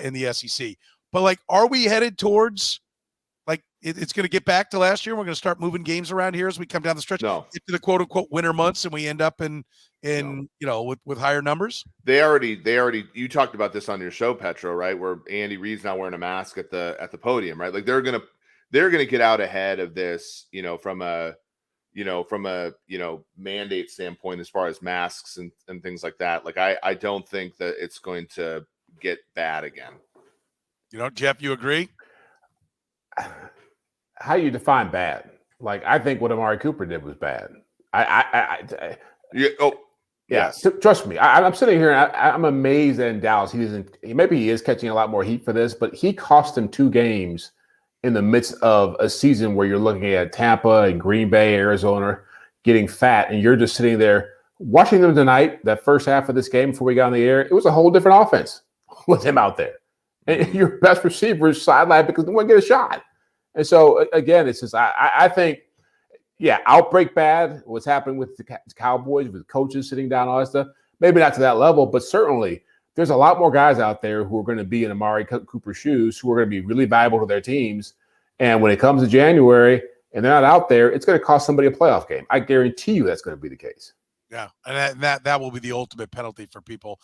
in the SEC. But are we headed towards it's going to get back to last year? We're going to start moving games around here as we come down the stretch. No. Get to the quote unquote winter months, and we end up with higher numbers. They already you talked about this on your show, Petro, right? Where Andy Reid's not wearing a mask at the podium, right? Like they're gonna get out ahead of this, from a mandate standpoint as far as masks and things like that. Like I don't think that it's going to get bad again. Jeff, you agree? How you define bad? Like I think what Amari Cooper did was bad. Yes. Trust me. I'm sitting here and I'm amazed that in Dallas maybe he is catching a lot more heat for this, but he cost him 2 games in the midst of a season where you're looking at Tampa and Green Bay, Arizona getting fat, and you're just sitting there watching them tonight. That first half of this game before we got on the air, it was a whole different offense with him out there, and your best receiver is sidelined because they want to get a shot. And so again, it's just I think. Yeah, outbreak bad. What's happening with the Cowboys, with coaches sitting down, all that stuff. Maybe not to that level, but certainly there's a lot more guys out there who are going to be in Amari Cooper's shoes, who are going to be really valuable to their teams. And when it comes to January and they're not out there, it's going to cost somebody a playoff game. I guarantee you that's going to be the case. Yeah, and that will be the ultimate penalty for people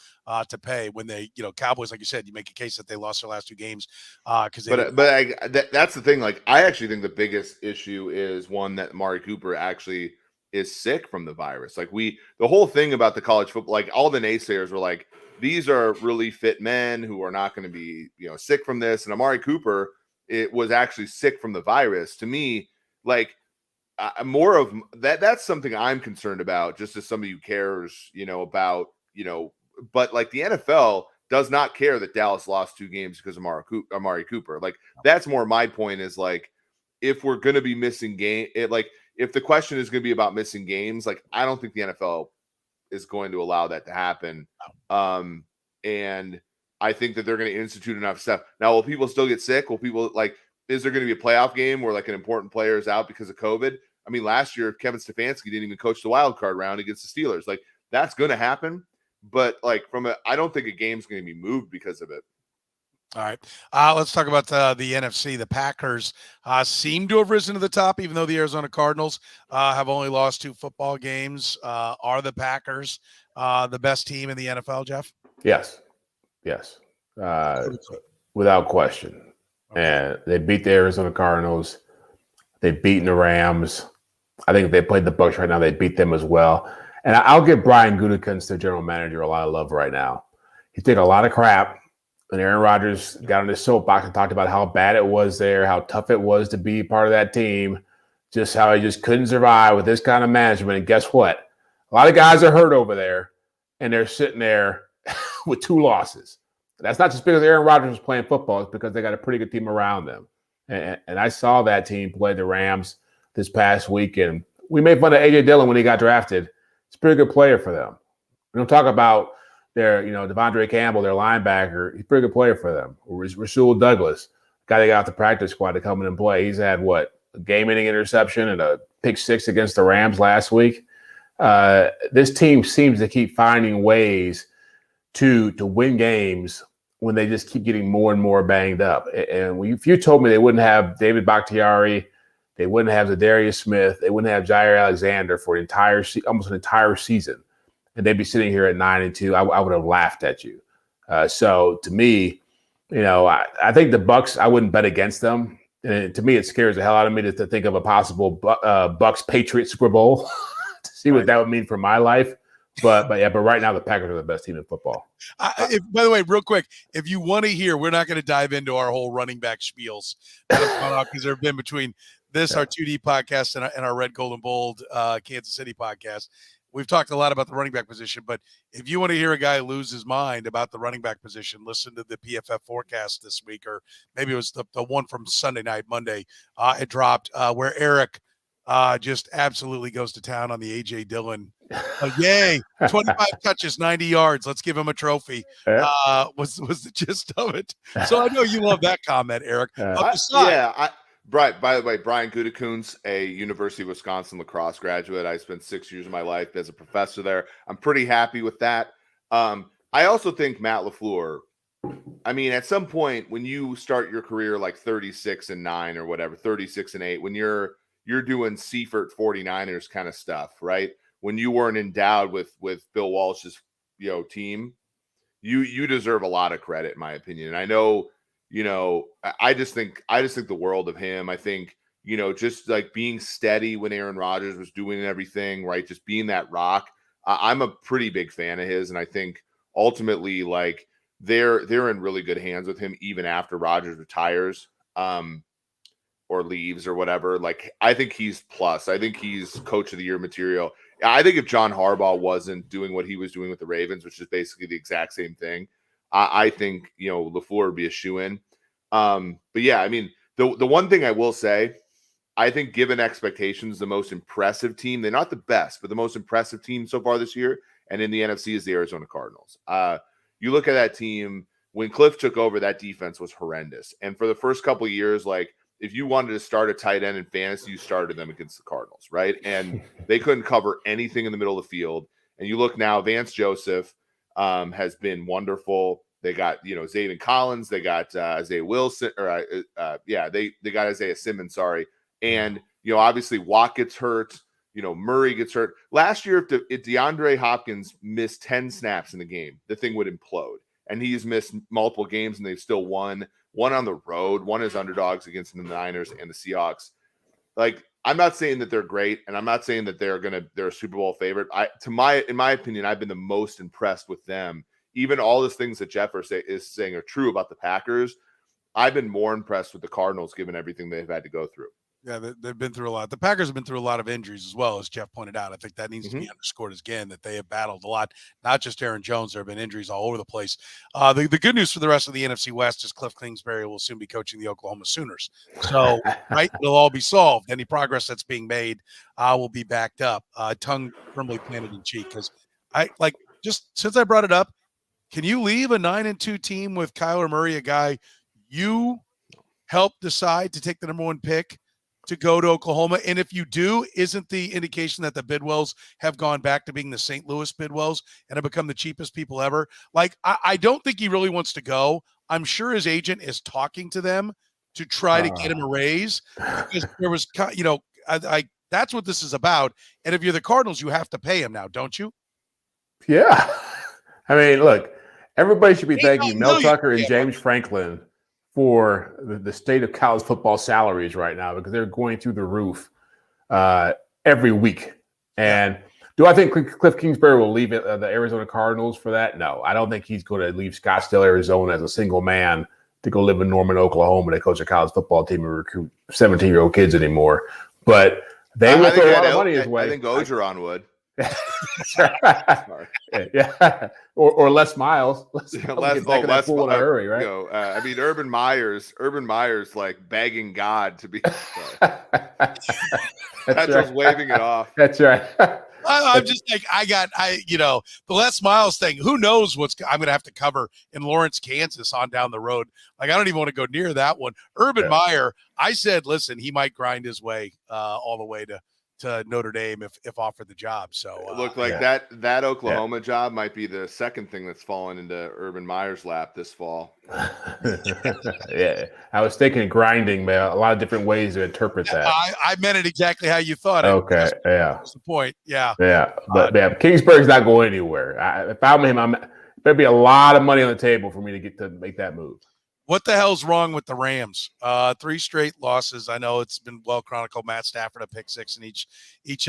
to pay when they, Cowboys, like you said, you make a case that they lost their last 2 games because. That's the thing. Like, I actually think the biggest issue is one that Amari Cooper actually is sick from the virus. Like the whole thing about the college football, like all the naysayers were like, these are really fit men who are not going to be, sick from this. And Amari Cooper, it was actually sick from the virus. To me, like. More of that. That's something I'm concerned about, just as somebody who cares, about, but like the NFL does not care that Dallas lost 2 games because of Amari Cooper. Like that's more my point is like, if we're going to be missing if the question is going to be about missing games, like I don't think the NFL is going to allow that to happen. And I think that they're going to institute enough stuff. Now, will people still get sick? Will people is there going to be a playoff game where like an important player is out because of COVID? I mean, last year, Kevin Stefanski didn't even coach the wild card round against the Steelers. Like that's going to happen. But like I don't think a game's going to be moved because of it. All right. Let's talk about the NFC. The Packers seem to have risen to the top, even though the Arizona Cardinals have only lost 2 football games. Are the Packers the best team in the NFL, Jeff? Yes. Without question. Okay. And they beat the Arizona Cardinals. They've beaten the Rams. I think if they played the Bucs right now, they'd beat them as well. And I'll give Brian Gutekunst, their general manager, a lot of love right now. He's taking a lot of crap. And Aaron Rodgers got on his soapbox and talked about how bad it was there, how tough it was to be part of that team, just how he just couldn't survive with this kind of management. And guess what? A lot of guys are hurt over there, and they're sitting there with 2 losses. That's not just because Aaron Rodgers was playing football. It's because they got a pretty good team around them. And I saw that team play the Rams this past week, and we made fun of A.J. Dillon when he got drafted. It's a pretty good player for them. We don't talk about their, Devondre Campbell, their linebacker. He's a pretty good player for them. Rasul Douglas, guy they got off the practice squad to come in and play. He's had, a game-ending interception and a pick 6 against the Rams last week. This team seems to keep finding ways to win games when they just keep getting more and more banged up. And if you told me they wouldn't have David Bakhtiari, they wouldn't have Zadarius Smith, they wouldn't have Jair Alexander for almost an entire season, and they'd be sitting here at 9-2, I would have laughed at you. So to me, I think the Bucs, I wouldn't bet against them. And to me, it scares the hell out of me to think of a possible Bucs Patriots Super Bowl to see what that would mean for my life. But right now the Packers are the best team in football. By the way, real quick, if you want to hear, we're not going to dive into our whole running back spiels because there have been between this, our 2D podcast, and our Red, Gold, and Bold Kansas City podcast. We've talked a lot about the running back position, but if you want to hear a guy lose his mind about the running back position, listen to the PFF forecast this week, or maybe it was the one from Sunday night, Monday. It dropped where Eric just absolutely goes to town on the A.J. Dillon. Yay, 25 touches, 90 yards. Let's give him a trophy. Was the gist of it. So I know you love that comment, Eric. By the way, Brian Gutekunst, a University of Wisconsin lacrosse graduate. I spent 6 years of my life as a professor there. I'm pretty happy with that. I also think Matt LaFleur, I mean, at some point when you start your career like 36-9 or whatever, 36-8, when you're doing Seifert 49ers kind of stuff, right? When you weren't endowed with Bill Walsh's team, you deserve a lot of credit, in my opinion. And I know, I just think the world of him. I think, just like being steady when Aaron Rodgers was doing everything, right? Just being that rock. I'm a pretty big fan of his, and I think ultimately, like, they're in really good hands with him even after Rodgers retires. Or leaves or whatever. Like, I think he's plus. I think he's coach of the year material. I think if John Harbaugh wasn't doing what he was doing with the Ravens, which is basically the exact same thing, I think, LaFleur would be a shoo-in. But yeah, I mean, the one thing I will say, I think given expectations, the most impressive team, they're not the best, but the most impressive team so far this year and in the NFC is the Arizona Cardinals. You look at that team, when Cliff took over, that defense was horrendous. And for the first couple of years, like, if you wanted to start a tight end in fantasy, you started them against the Cardinals, right? And they couldn't cover anything in the middle of the field. And you look now, Vance Joseph has been wonderful. They got, Zaven Collins. They got Isaiah Wilson. They got Isaiah Simmons, sorry. And, obviously Watt gets hurt. Murray gets hurt. Last year, if DeAndre Hopkins missed 10 snaps in the game, the thing would implode. And he's missed multiple games, and they've still won. One on the road, one is underdogs against the Niners and the Seahawks. Like, I'm not saying that they're great, and I'm not saying that they're a Super Bowl favorite. In my opinion, I've been the most impressed with them. Even all these things that Jeff is saying are true about the Packers. I've been more impressed with the Cardinals given everything they've had to go through. Yeah, they've been through a lot. The Packers have been through a lot of injuries as well, as Jeff pointed out. I think that needs to be underscored again, that they have battled a lot, not just Aaron Jones. There have been injuries all over the place. The good news for the rest of the NFC West is Cliff Kingsbury will soon be coaching the Oklahoma Sooners. So, right, it'll all be solved. Any progress that's being made will be backed up. Tongue firmly planted in cheek, because just since I brought it up, can you leave a 9-2 team with Kyler Murray, a guy you helped decide to take the number one pick to go to Oklahoma? And if you do, isn't the indication that the Bidwells have gone back to being the St. Louis Bidwells and have become the cheapest people ever? Like, I don't think he really wants to go. I'm sure his agent is talking to them to try to get him a raise, because there was, that's what this is about. And if you're the Cardinals, you have to pay him now, don't you? Yeah. I mean, look, everybody should be thanking Mel Tucker and James Franklin for the state of college football salaries right now, because they're going through the roof every week. And do I think Cliff Kingsbury will leave the Arizona Cardinals for that? No, I don't think he's going to leave Scottsdale, Arizona as a single man to go live in Norman, Oklahoma to coach a college football team and recruit 17-year-old kids anymore. But they will throw a lot of money his way. I think Ogeron would. Yeah, or Les Miles. Les in a hurry, right? I mean, Urban Meyer's like begging God to be. Petro's waving it off. That's right. I'm just like, the Les Miles thing, who knows I'm going to have to cover in Lawrence, Kansas on down the road. Like, I don't even want to go near that one. Urban Meyer, I said, listen, he might grind his way all the way to to Notre Dame if offered the job. So it looked like that Oklahoma job might be the second thing that's fallen into Urban Meyer's lap this fall. Yeah, I was thinking grinding, man. A lot of different ways to interpret that. I meant it exactly how you thought it. Okay, That's the point. Yeah. But Kingsbury's not going anywhere. If I'm him, there'd be a lot of money on the table for me to get to make that move. What the hell's wrong with the Rams? 3 straight losses. I know it's been well chronicled. Matt Stafford a pick 6 in each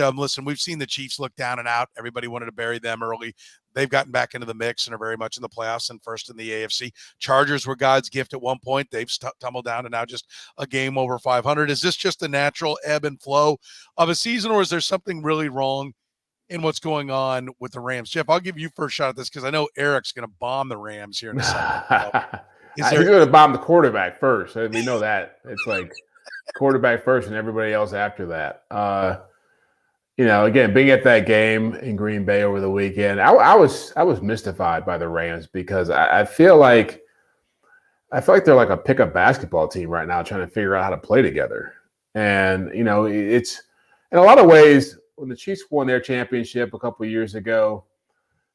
of them. Listen, we've seen the Chiefs look down and out. Everybody wanted to bury them early. They've gotten back into the mix and are very much in the playoffs and first in the AFC. Chargers were God's gift at one point. They've tumbled down to now just a game over 500. Is this just the natural ebb and flow of a season, or is there something really wrong in what's going on with the Rams? Jeff, I'll give you first shot at this because I know Eric's going to bomb the Rams here in a second. He's going to bomb the quarterback first. We know that. It's like quarterback first and everybody else after that. Again, being at that game in Green Bay over the weekend, I was mystified by the Rams because I feel like they're like a pickup basketball team right now trying to figure out how to play together. And, it's in a lot of ways when the Chiefs won their championship a couple of years ago,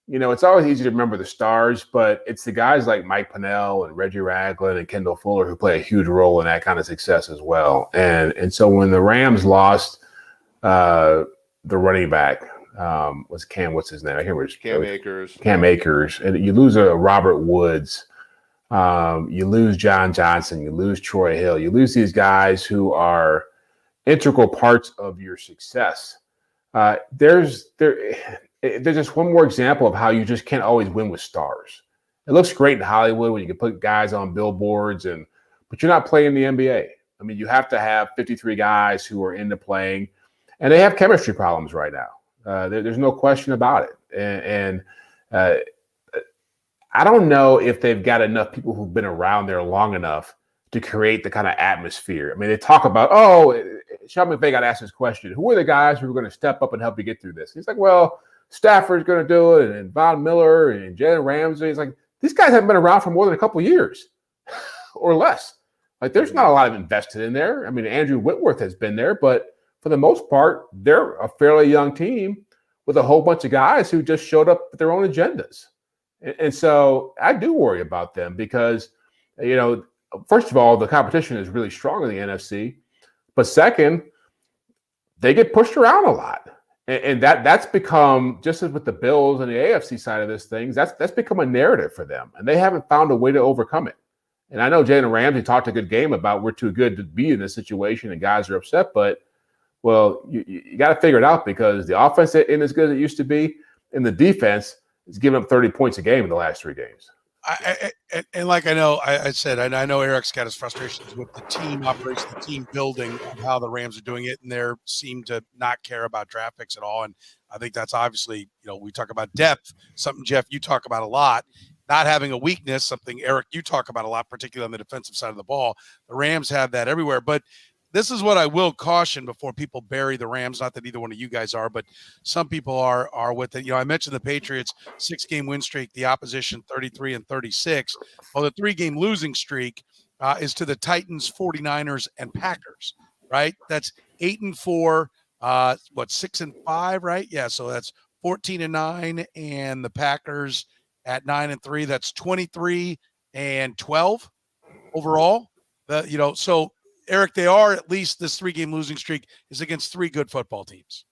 it's always easy to remember the stars, but it's the guys like Mike Pennell and Reggie Ragland and Kendall Fuller who play a huge role in that kind of success as well. And so when the Rams lost the running back, what's his name? I can't remember. Cam Akers. And you lose a Robert Woods. You lose John Johnson. You lose Troy Hill. You lose these guys who are integral parts of your success. There's just one more example of how you just can't always win with stars. It looks great in Hollywood when you can put guys on billboards, but you're not playing the NBA. I mean, you have to have 53 guys who are into playing, and they have chemistry problems right now. There's no question about it. And I don't know if they've got enough people who've been around there long enough to create the kind of atmosphere. I mean, they talk about, Sean McVay got asked this question, who are the guys who are going to step up and help you get through this? He's like, well, Stafford's going to do it, and Von Miller and Jalen Ramsey. He's like, these guys haven't been around for more than a couple of years or less. Like, there's not a lot of invested in there. I mean, Andrew Whitworth has been there, but for the most part, they're a fairly young team with a whole bunch of guys who just showed up with their own agendas. And so I do worry about them because, first of all, the competition is really strong in the NFC. But second, they get pushed around a lot. And that's become, just as with the Bills and the AFC side of this thing, that's become a narrative for them. And they haven't found a way to overcome it. And I know Jalen Ramsey talked a good game about we're too good to be in this situation and guys are upset. But, well, you got to figure it out because the offense isn't as good as it used to be. And the defense is giving up 30 points a game in the last 3 games. And like I know, I said, and I know Eric's got his frustrations with the team operation, the team building, of how the Rams are doing it, and they seem to not care about draft picks at all. And I think that's obviously, we talk about depth, something, Jeff, you talk about a lot. Not having a weakness, something, Eric, you talk about a lot, particularly on the defensive side of the ball. The Rams have that everywhere. But this is what I will caution before people bury the Rams. Not that either one of you guys are, but some people are with it. I mentioned the Patriots 6-game win streak, the opposition 33 and 36. Well, the 3-game losing streak is to the Titans, 49ers, and Packers, right? That's 8-4, 6-5, right? Yeah, so that's 14-9, and the Packers at 9-3. That's 23 and 12 overall. So Eric, they are, at least this 3-game losing streak is against 3 good football teams.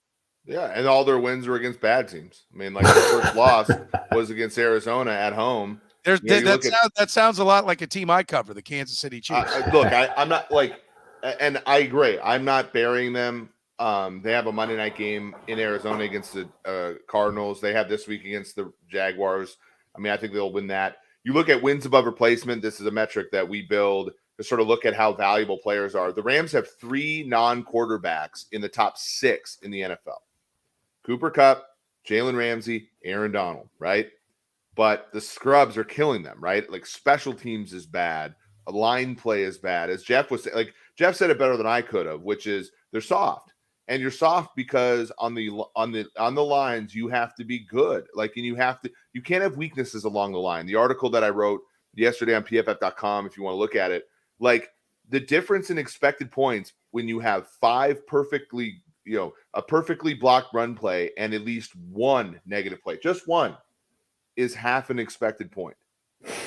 Yeah, and all their wins are against bad teams. I mean, like the first loss was against Arizona at home. That sounds a lot like a team I cover, the Kansas City Chiefs. Look, I'm not like, and I agree. I'm not burying them. They have a Monday night game in Arizona against the Cardinals. They have this week against the Jaguars. I mean, I think they'll win that. You look at wins above replacement. This is a metric that we build to sort of look at how valuable players are. The Rams have 3 non-quarterbacks in the top 6 in the NFL. Cooper Kupp, Jalen Ramsey, Aaron Donald, right? But the scrubs are killing them, right? Like special teams is bad. A line play is bad. As Jeff was saying, like Jeff said it better than I could have, which is they're soft. And you're soft because on the lines, you have to be good. Like, and you can't have weaknesses along the line. The article that I wrote yesterday on pff.com, if you want to look at it, like the difference in expected points when you have 5 perfectly a perfectly blocked run play and at least one negative play, just one, is half an expected point,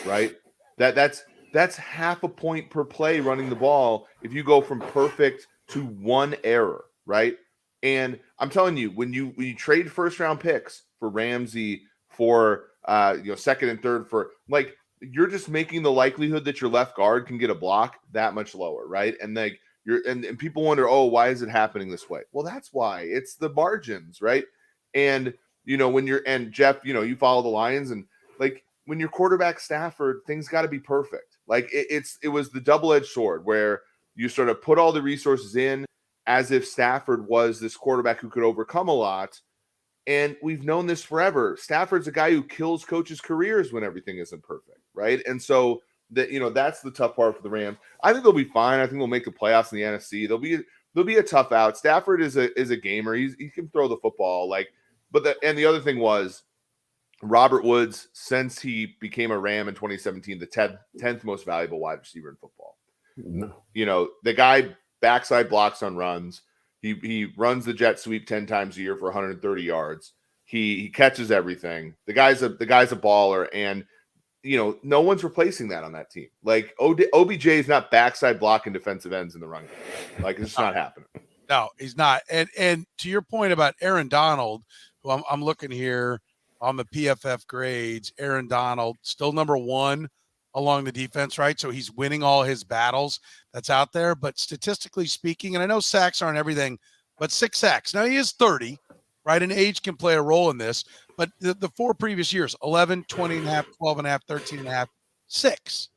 right? That's half a point per play running the ball if you go from perfect to one error, right? And I'm telling you, when you trade first round picks for Ramsey, for second and third, for like, you're just making the likelihood that your left guard can get a block that much lower, right? And like and people wonder, oh, why is it happening this way? Well, that's why. It's the margins, right? And when you're, and Jeff, you follow the Lions, and like when your quarterback Stafford, things got to be perfect. Like it was the double-edged sword where you sort of put all the resources in as if Stafford was this quarterback who could overcome a lot. And we've known this forever. Stafford's a guy who kills coaches' careers when everything isn't perfect, right? And so that's the tough part for the Rams. I think they'll be fine. I think they'll make the playoffs in the NFC. They'll be a tough out. Stafford is a gamer. He can throw the football. And the other thing was, Robert Woods, since he became a Ram in 2017, the 10th most valuable wide receiver in football. No. The guy backside blocks on runs. He runs the jet sweep 10 times a year for 130 yards. He catches everything. The guy's a baller, and no one's replacing that on that team. Like OBJ is not backside blocking defensive ends in the run game. Like, it's not happening. No, he's not. And to your point about Aaron Donald, who I'm looking here on the PFF grades, Aaron Donald still number one along the defense, right? So he's winning all his battles that's out there. But statistically speaking, and I know sacks aren't everything, but 6 sacks. Now he is 30, right? And age can play a role in this. But the 4 previous years, 11, 20 and a half, 12 and a half, 13 and a half, 6.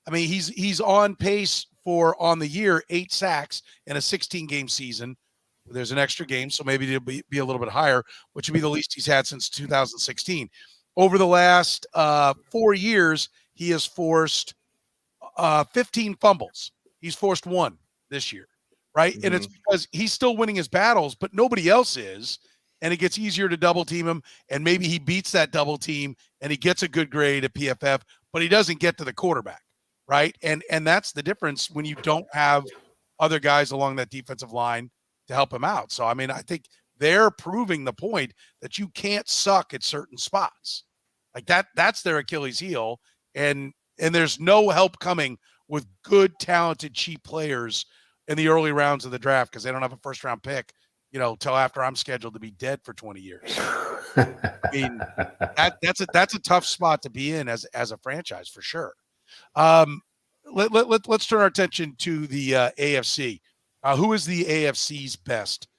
I mean, he's on pace for, on the year, 8 sacks in a 16-game season. There's an extra game, so maybe it'll be a little bit higher, which would be the least he's had since 2016. Over the last 4 years, he has forced 15 fumbles. He's forced 1 this year, right? Mm-hmm. And it's because he's still winning his battles, but nobody else is, and it gets easier to double team him, and maybe he beats that double team, and he gets a good grade at PFF, but he doesn't get to the quarterback, right? And that's the difference when you don't have other guys along that defensive line to help him out. So, I mean, I think they're proving the point that you can't suck at certain spots. Like that's their Achilles heel. And there's no help coming with good, talented, cheap players in the early rounds of the draft because they don't have a first-round pick, till after I'm scheduled to be dead for 20 years. I mean, that's a tough spot to be in as a franchise for sure. Let's turn our attention to the AFC. Who is the AFC's best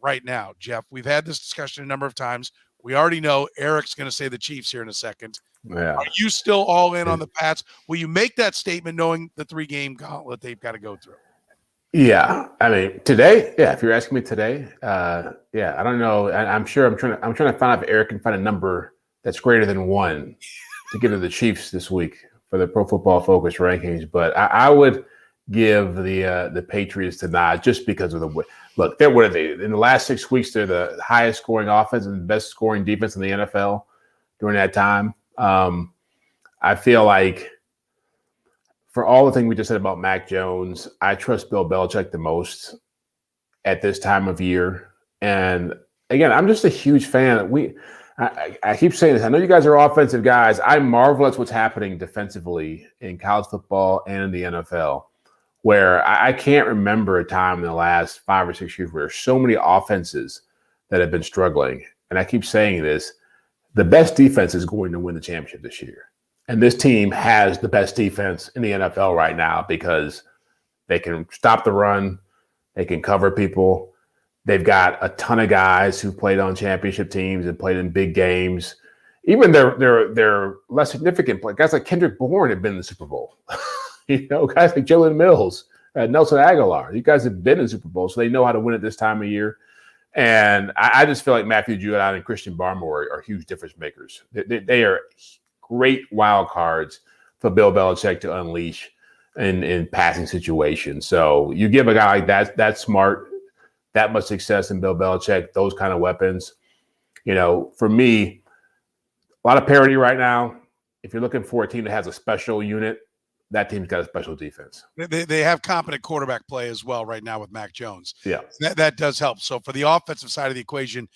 right now, Jeff? We've had this discussion a number of times. We already know Eric's going to say the Chiefs here in a second. Yeah. Are you still all in on the Pats? Will you make that statement knowing the 3-game gauntlet they've got to go through? Yeah, I mean today. Yeah, if you're asking me today, I don't know. I'm sure I'm trying to find out if Eric can find a number that's greater than 1 to give to the Chiefs this week for the Pro Football Focus rankings. But I would give the Patriots the nod just because of the look. What are they in the last 6 weeks? They're the highest scoring offense and the best scoring defense in the NFL during that time. I feel like for all the things we just said about Mac Jones, I trust Bill Belichick the most at this time of year. And again, I'm just a huge fan. I keep saying this. I know you guys are offensive guys. I marvel at what's happening defensively in college football and in the NFL, where I can't remember a time in the last 5 or 6 years where so many offenses that have been struggling. And I keep saying this, the best defense is going to win the championship this year. And this team has the best defense in the NFL right now because they can stop the run, they can cover people. They've got a ton of guys who played on championship teams and played in big games. Even their less significant players, guys like Kendrick Bourne have been in the Super Bowl. Guys like Jalen Mills, Nelson Aguilar. These guys have been in Super Bowl, so they know how to win at this time of year. And I just feel like Matthew Judon and Christian Barmore are huge difference makers. They are great wild cards for Bill Belichick to unleash in passing situations. So you give a guy like that smart, that much success in Bill Belichick, those kind of weapons. For me, a lot of parity right now. If you're looking for a team that has a special unit, that team's got a special defense. They have competent quarterback play as well right now with Mac Jones. Yeah. That does help. So for the offensive side of the equation,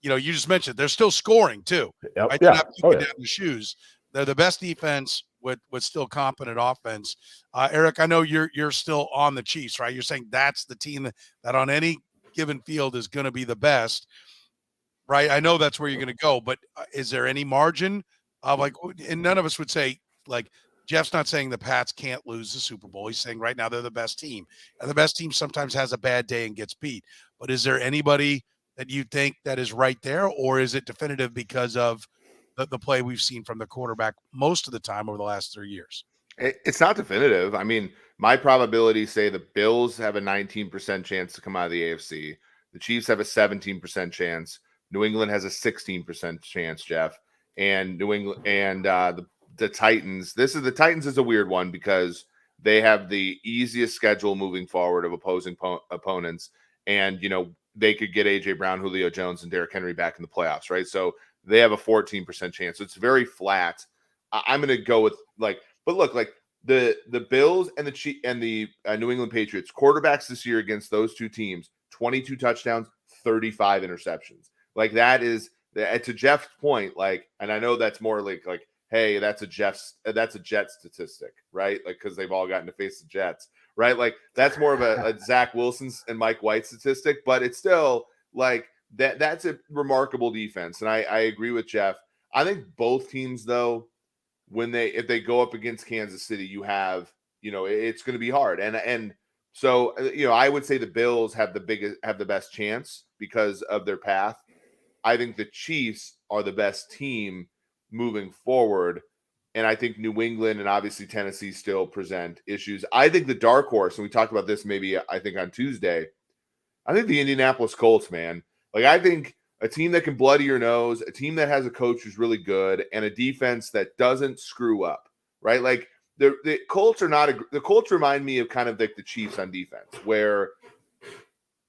you just mentioned they're still scoring too. Yep. Right? Yeah. They're not kicking down the shoes. They're the best defense with still competent offense. Eric, I know you're still on the Chiefs, right? You're saying that's the team that on any given field is going to be the best, right? I know that's where you're going to go, but is there any margin of and none of us would say Jeff's not saying the Pats can't lose the Super Bowl. He's saying right now they're the best team, and the best team sometimes has a bad day and gets beat. But is there anybody that you think that is right there, or is it definitive because of the play we've seen from the quarterback most of the time over the last 3 years? It's not definitive. I mean, my probabilities say the Bills have a 19% chance to come out of the AFC. The Chiefs have a 17% chance. New England has a 16% chance, Jeff. And New England and the Titans. The Titans is a weird one because they have the easiest schedule moving forward of opposing opponents. And, they could get A.J. Brown, Julio Jones, and Derrick Henry back in the playoffs, right? So they have a 14% chance. So it's very flat. I'm going to go with but look, the Bills and the New England Patriots quarterbacks this year against those two teams, 22 touchdowns, 35 interceptions. That is, to Jeff's point, and I know that's more hey, that's a Jet statistic, right? Because they've all gotten to face the Jets, right? That's more of a Zach Wilson and Mike White statistic, but it's still that's a remarkable defense. And I agree with Jeff. I think both teams, though, if they go up against Kansas City, you have, it's going to be hard. And so, I would say the Bills have the best chance because of their path. I think the Chiefs are the best team moving forward. And I think New England and obviously Tennessee still present issues. I think the dark horse, and we talked about this maybe I think on Tuesday, I think the Indianapolis Colts, man. I think a team that can bloody your nose, a team that has a coach who's really good, and a defense that doesn't screw up, right? The Colts are not the Colts remind me of kind of like the Chiefs on defense, where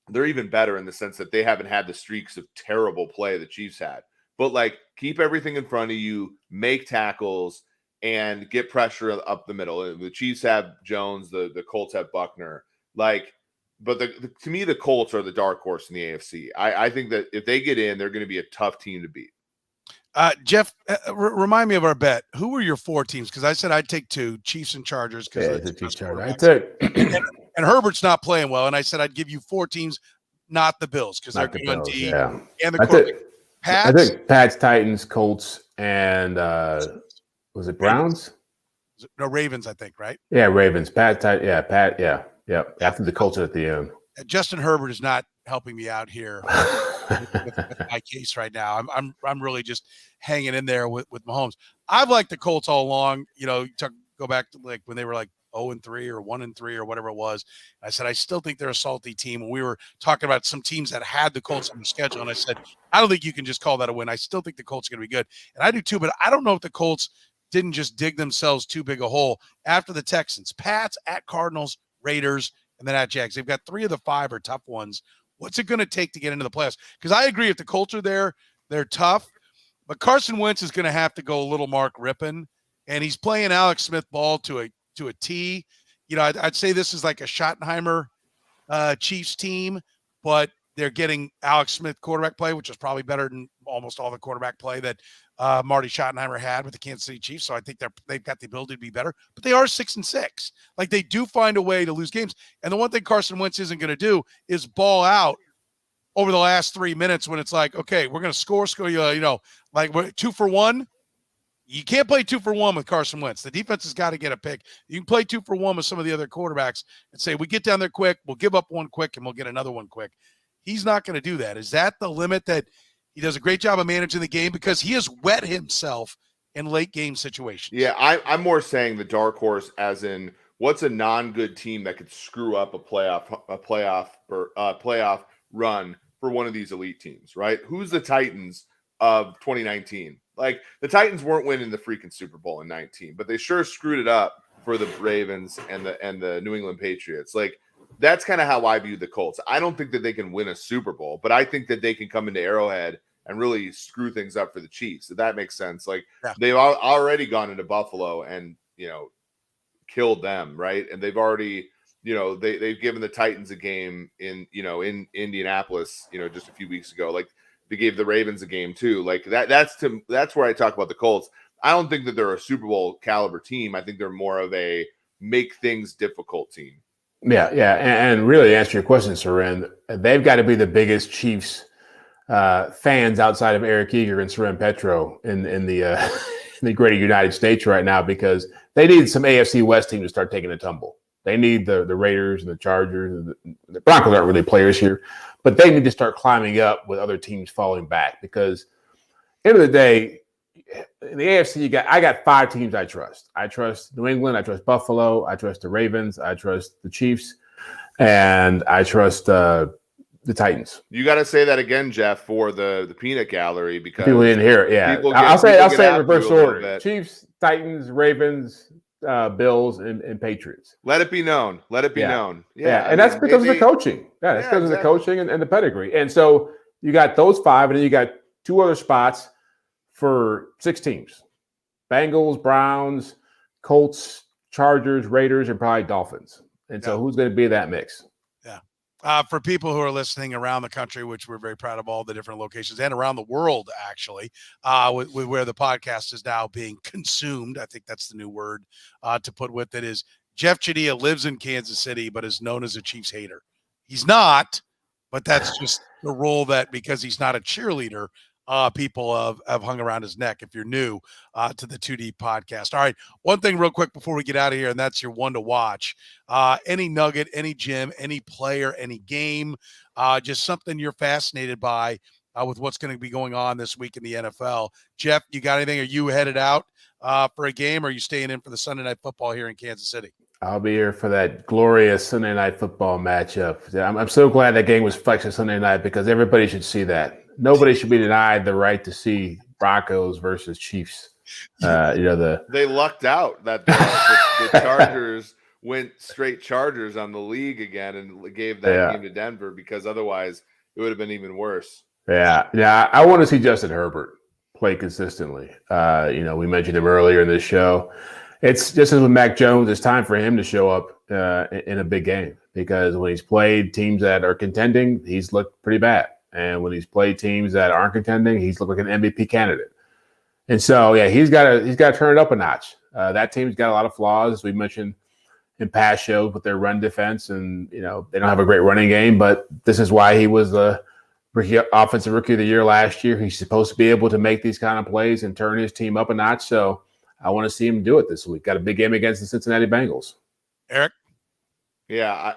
they're even better in the sense that they haven't had the streaks of terrible play the Chiefs had. But keep everything in front of you, make tackles, and get pressure up the middle. The Chiefs have Jones, the Colts have Buckner. But to me, the Colts are the dark horse in the AFC. I think that if they get in, they're going to be a tough team to beat. Jeff, remind me of our bet. Who were your 4 teams? Because I said I'd take 2, Chiefs and Chargers. The Chiefs Chargers. I took. And Herbert's not playing well, and I said I'd give you 4 teams, not the Bills, because they're good on D. Yeah. And the Pats. I think Pats, Titans, Colts, and was it Browns? No, Ravens, I think, right? Yeah, Ravens. Pat. Yeah. After the Colts at the end. Justin Herbert is not helping me out here with my case right now. I'm really just hanging in there with Mahomes. I've liked the Colts all along. Go back to when they were 0-3 or 1-3 or whatever it was. I said, I still think they're a salty team. And we were talking about some teams that had the Colts on the schedule. And I said, I don't think you can just call that a win. I still think the Colts are going to be good. And I do too, but I don't know if the Colts didn't just dig themselves too big a hole after the Texans, Pats, at Cardinals, Raiders, and then at Jags. They've got 3 of the 5 are tough ones. What's it going to take to get into the playoffs? Because I agree, if the Colts are there, they're tough. But Carson Wentz is going to have to go a little Mark Rippon, and he's playing Alex Smith ball to a T. I'd say this is like a Schottenheimer Chiefs team, but they're getting Alex Smith quarterback play, which is probably better than almost all the quarterback play that Marty Schottenheimer had with the Kansas City Chiefs. So I think they've got the ability to be better, but they are 6-6. They do find a way to lose games. And the one thing Carson Wentz isn't going to do is ball out over the last 3 minutes when it's okay, we're going to score, we're 2 for 1. You can't play 2 for 1 with Carson Wentz. The defense has got to get a pick. You can play 2 for 1 with some of the other quarterbacks and say, we get down there quick, we'll give up one quick, and we'll get another one quick. He's not going to do that. Is that the limit that he does a great job of managing the game? Because he has wet himself in late game situations. Yeah, I'm more saying the dark horse as in what's a non-good team that could screw up a playoff run for one of these elite teams, right? Who's the Titans of 2019? The Titans weren't winning the freaking Super Bowl in 19, but they sure screwed it up for the Ravens and the New England Patriots. That's kind of how I view the Colts. I don't think that they can win a Super Bowl, but I think that they can come into Arrowhead and really screw things up for the Chiefs. If that makes sense. They've already gone into Buffalo and, killed them, right? And they've already, they've given the Titans a game in Indianapolis, just a few weeks ago. Like they gave the Ravens a game too. Like that's where I talk about the Colts. I don't think that they're a Super Bowl caliber team. I think they're more of a make things difficult team. Yeah. And really to answer your question, Soren, they've got to be the biggest Chiefs fans outside of Eric Eager and Soren Petro in the greater United States right now, because they need some AFC West team to start taking a tumble. They need the Raiders and the Chargers. And the Broncos aren't really players here, but they need to start climbing up with other teams falling back, because end of the day, in the AFC, I got 5 teams I trust. I trust New England. I trust Buffalo. I trust the Ravens. I trust the Chiefs. And I trust the Titans. You got to say that again, Jeff, for the peanut gallery, because people didn't hear it. Yeah, I'll say it in reverse order: Chiefs, Titans, Ravens, Bills, and Patriots. Let it be known. Let it be known. Yeah, and that's because of the coaching. Yeah, that's because of the coaching and the pedigree. And so you got those 5, and then you got 2 other spots for 6 teams: Bengals, Browns, Colts, Chargers, Raiders, and probably Dolphins. And so who's going to be that mix? For people who are listening around the country, which we're very proud of all the different locations, and around the world, actually, with where the podcast is now being consumed, I think that's the new word to put with it, is Jeff Chadiha lives in Kansas City, but is known as a Chiefs hater. He's not, but that's just the role that, because he's not a cheerleader, people have hung around his neck if you're new to the 2D podcast. All right, one thing real quick before we get out of here, and that's your one to watch. Any nugget, any gem, any player, any game, just something you're fascinated by with what's going to be going on this week in the NFL. Jeff, you got anything? Are you headed out for a game, or are you staying in for the Sunday Night Football here in Kansas City? I'll be here for that glorious Sunday Night Football matchup. I'm so glad that game was flexed to Sunday night, because everybody should see that. Nobody should be denied the right to see Broncos versus Chiefs. They lucked out that the Chargers went straight Chargers on the league again and gave that game to Denver, because otherwise it would have been even worse. Yeah. I want to see Justin Herbert play consistently. We mentioned him earlier in this show. It's just as with Mac Jones, it's time for him to show up in a big game, because when he's played teams that are contending, he's looked pretty bad. And when he's played teams that aren't contending, he's looked like an MVP candidate. And so, he's got to turn it up a notch. That team's got a lot of flaws, as we mentioned in past shows, with their run defense, and they don't have a great running game. But this is why he was the offensive rookie of the year last year. He's supposed to be able to make these kind of plays and turn his team up a notch. So I want to see him do it this week. Got a big game against the Cincinnati Bengals. Eric? Yeah,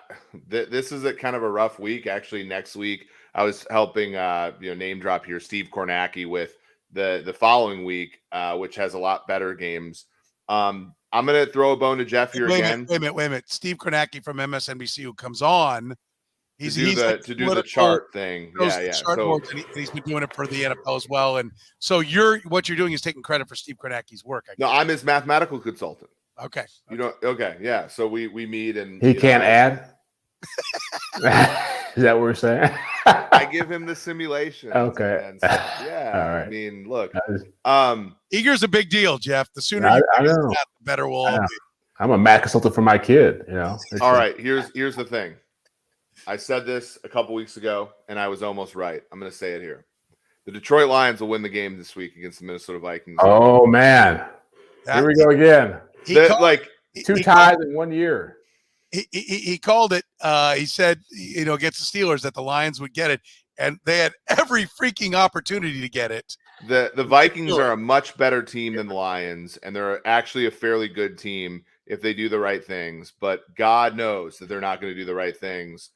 this is a kind of a rough week. Actually, next week I was helping name drop here Steve Kornacki with the following week, which has a lot better games. I'm going to throw a bone to Jeff here again. Wait a minute. Steve Kornacki from MSNBC, who comes on, to do the chart thing. Yeah. Chart boards, and he's been doing it for the NFL as well. And so what you're doing is taking credit for Steve Kornacki's work. No, I'm his mathematical consultant. Okay. Okay. Yeah. So we meet, and he can't add. Is that what we're saying? I give him the simulation. Okay. And so, yeah. All right. I mean, look. Eager's a big deal, Jeff. The sooner I you know. that, the better we'll all be. I'm a math consultant for my kid. All right. Here's the thing. I said this a couple weeks ago, and I was almost right. I'm going to say it here. The Detroit Lions will win the game this week against the Minnesota Vikings. Oh man, here we go again. Two ties in 1 year. He called it. He said, against the Steelers, that the Lions would get it, and they had every freaking opportunity to get it. The Vikings are a much better team than the Lions, and they're actually a fairly good team if they do the right things. But God knows that they're not going to do the right things.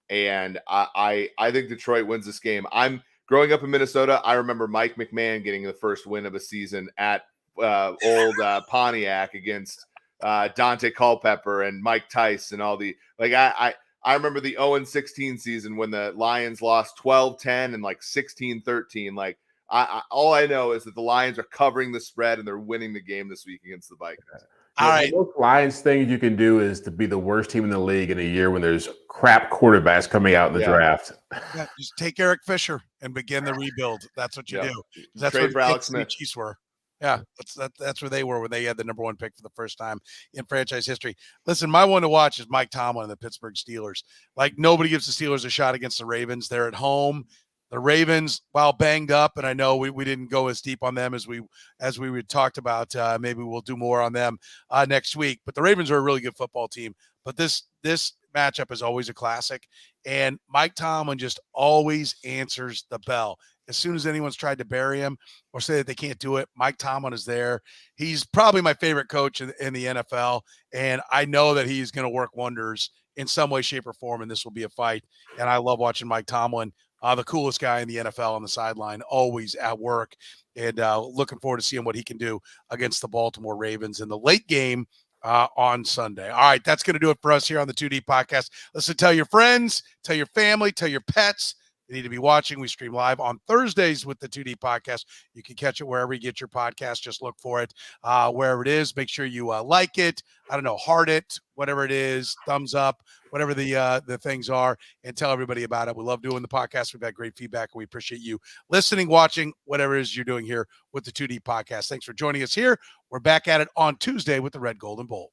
And I think Detroit wins this game. I'm growing up in Minnesota. I remember Mike McMahon getting the first win of a season at old Pontiac against Dante Culpepper and Mike Tice and all the I remember the 0-16 season when the Lions lost 12-10 and 16-13. All I know is that the Lions are covering the spread and they're winning the game this week against the Vikings. All right. The most Lions thing you can do is to be the worst team in the league in a year when there's crap quarterbacks coming out in the draft. Yeah, just take Eric Fisher and begin the rebuild. That's what you do. That's Trade what for Alex Smith. Chiefs were. Yeah, that's where they were when they had the number 1 pick for the first time in franchise history. Listen, my one to watch is Mike Tomlin and the Pittsburgh Steelers. Like, nobody gives the Steelers a shot against the Ravens. They're at home. The Ravens, while banged up, and I know we didn't go as deep on them as we talked about. Maybe we'll do more on them next week. But the Ravens are a really good football team. But this matchup is always a classic, and Mike Tomlin just always answers the bell. As soon as anyone's tried to bury him or say that they can't do it, Mike Tomlin is there. He's probably my favorite coach in the NFL, and I know that he's going to work wonders in some way, shape, or form, and this will be a fight. And I love watching Mike Tomlin, the coolest guy in the NFL on the sideline, always at work, and looking forward to seeing what he can do against the Baltimore Ravens in the late game on Sunday. All right, that's going to do it for us here on the 2D podcast. Listen, tell your friends, tell your family, tell your pets. You need to be watching. We stream live on Thursdays with the 2D podcast. You can catch it wherever you get your podcast. Just look for it wherever it is. Make sure you like it. I don't know, heart it, whatever it is, thumbs up, whatever the things are, and tell everybody about it. We love doing the podcast. We've had great feedback, and we appreciate you listening, watching, whatever it is you're doing here with the 2D podcast. Thanks for joining us here. We're back at it on Tuesday with the Red, Gold, and Bold.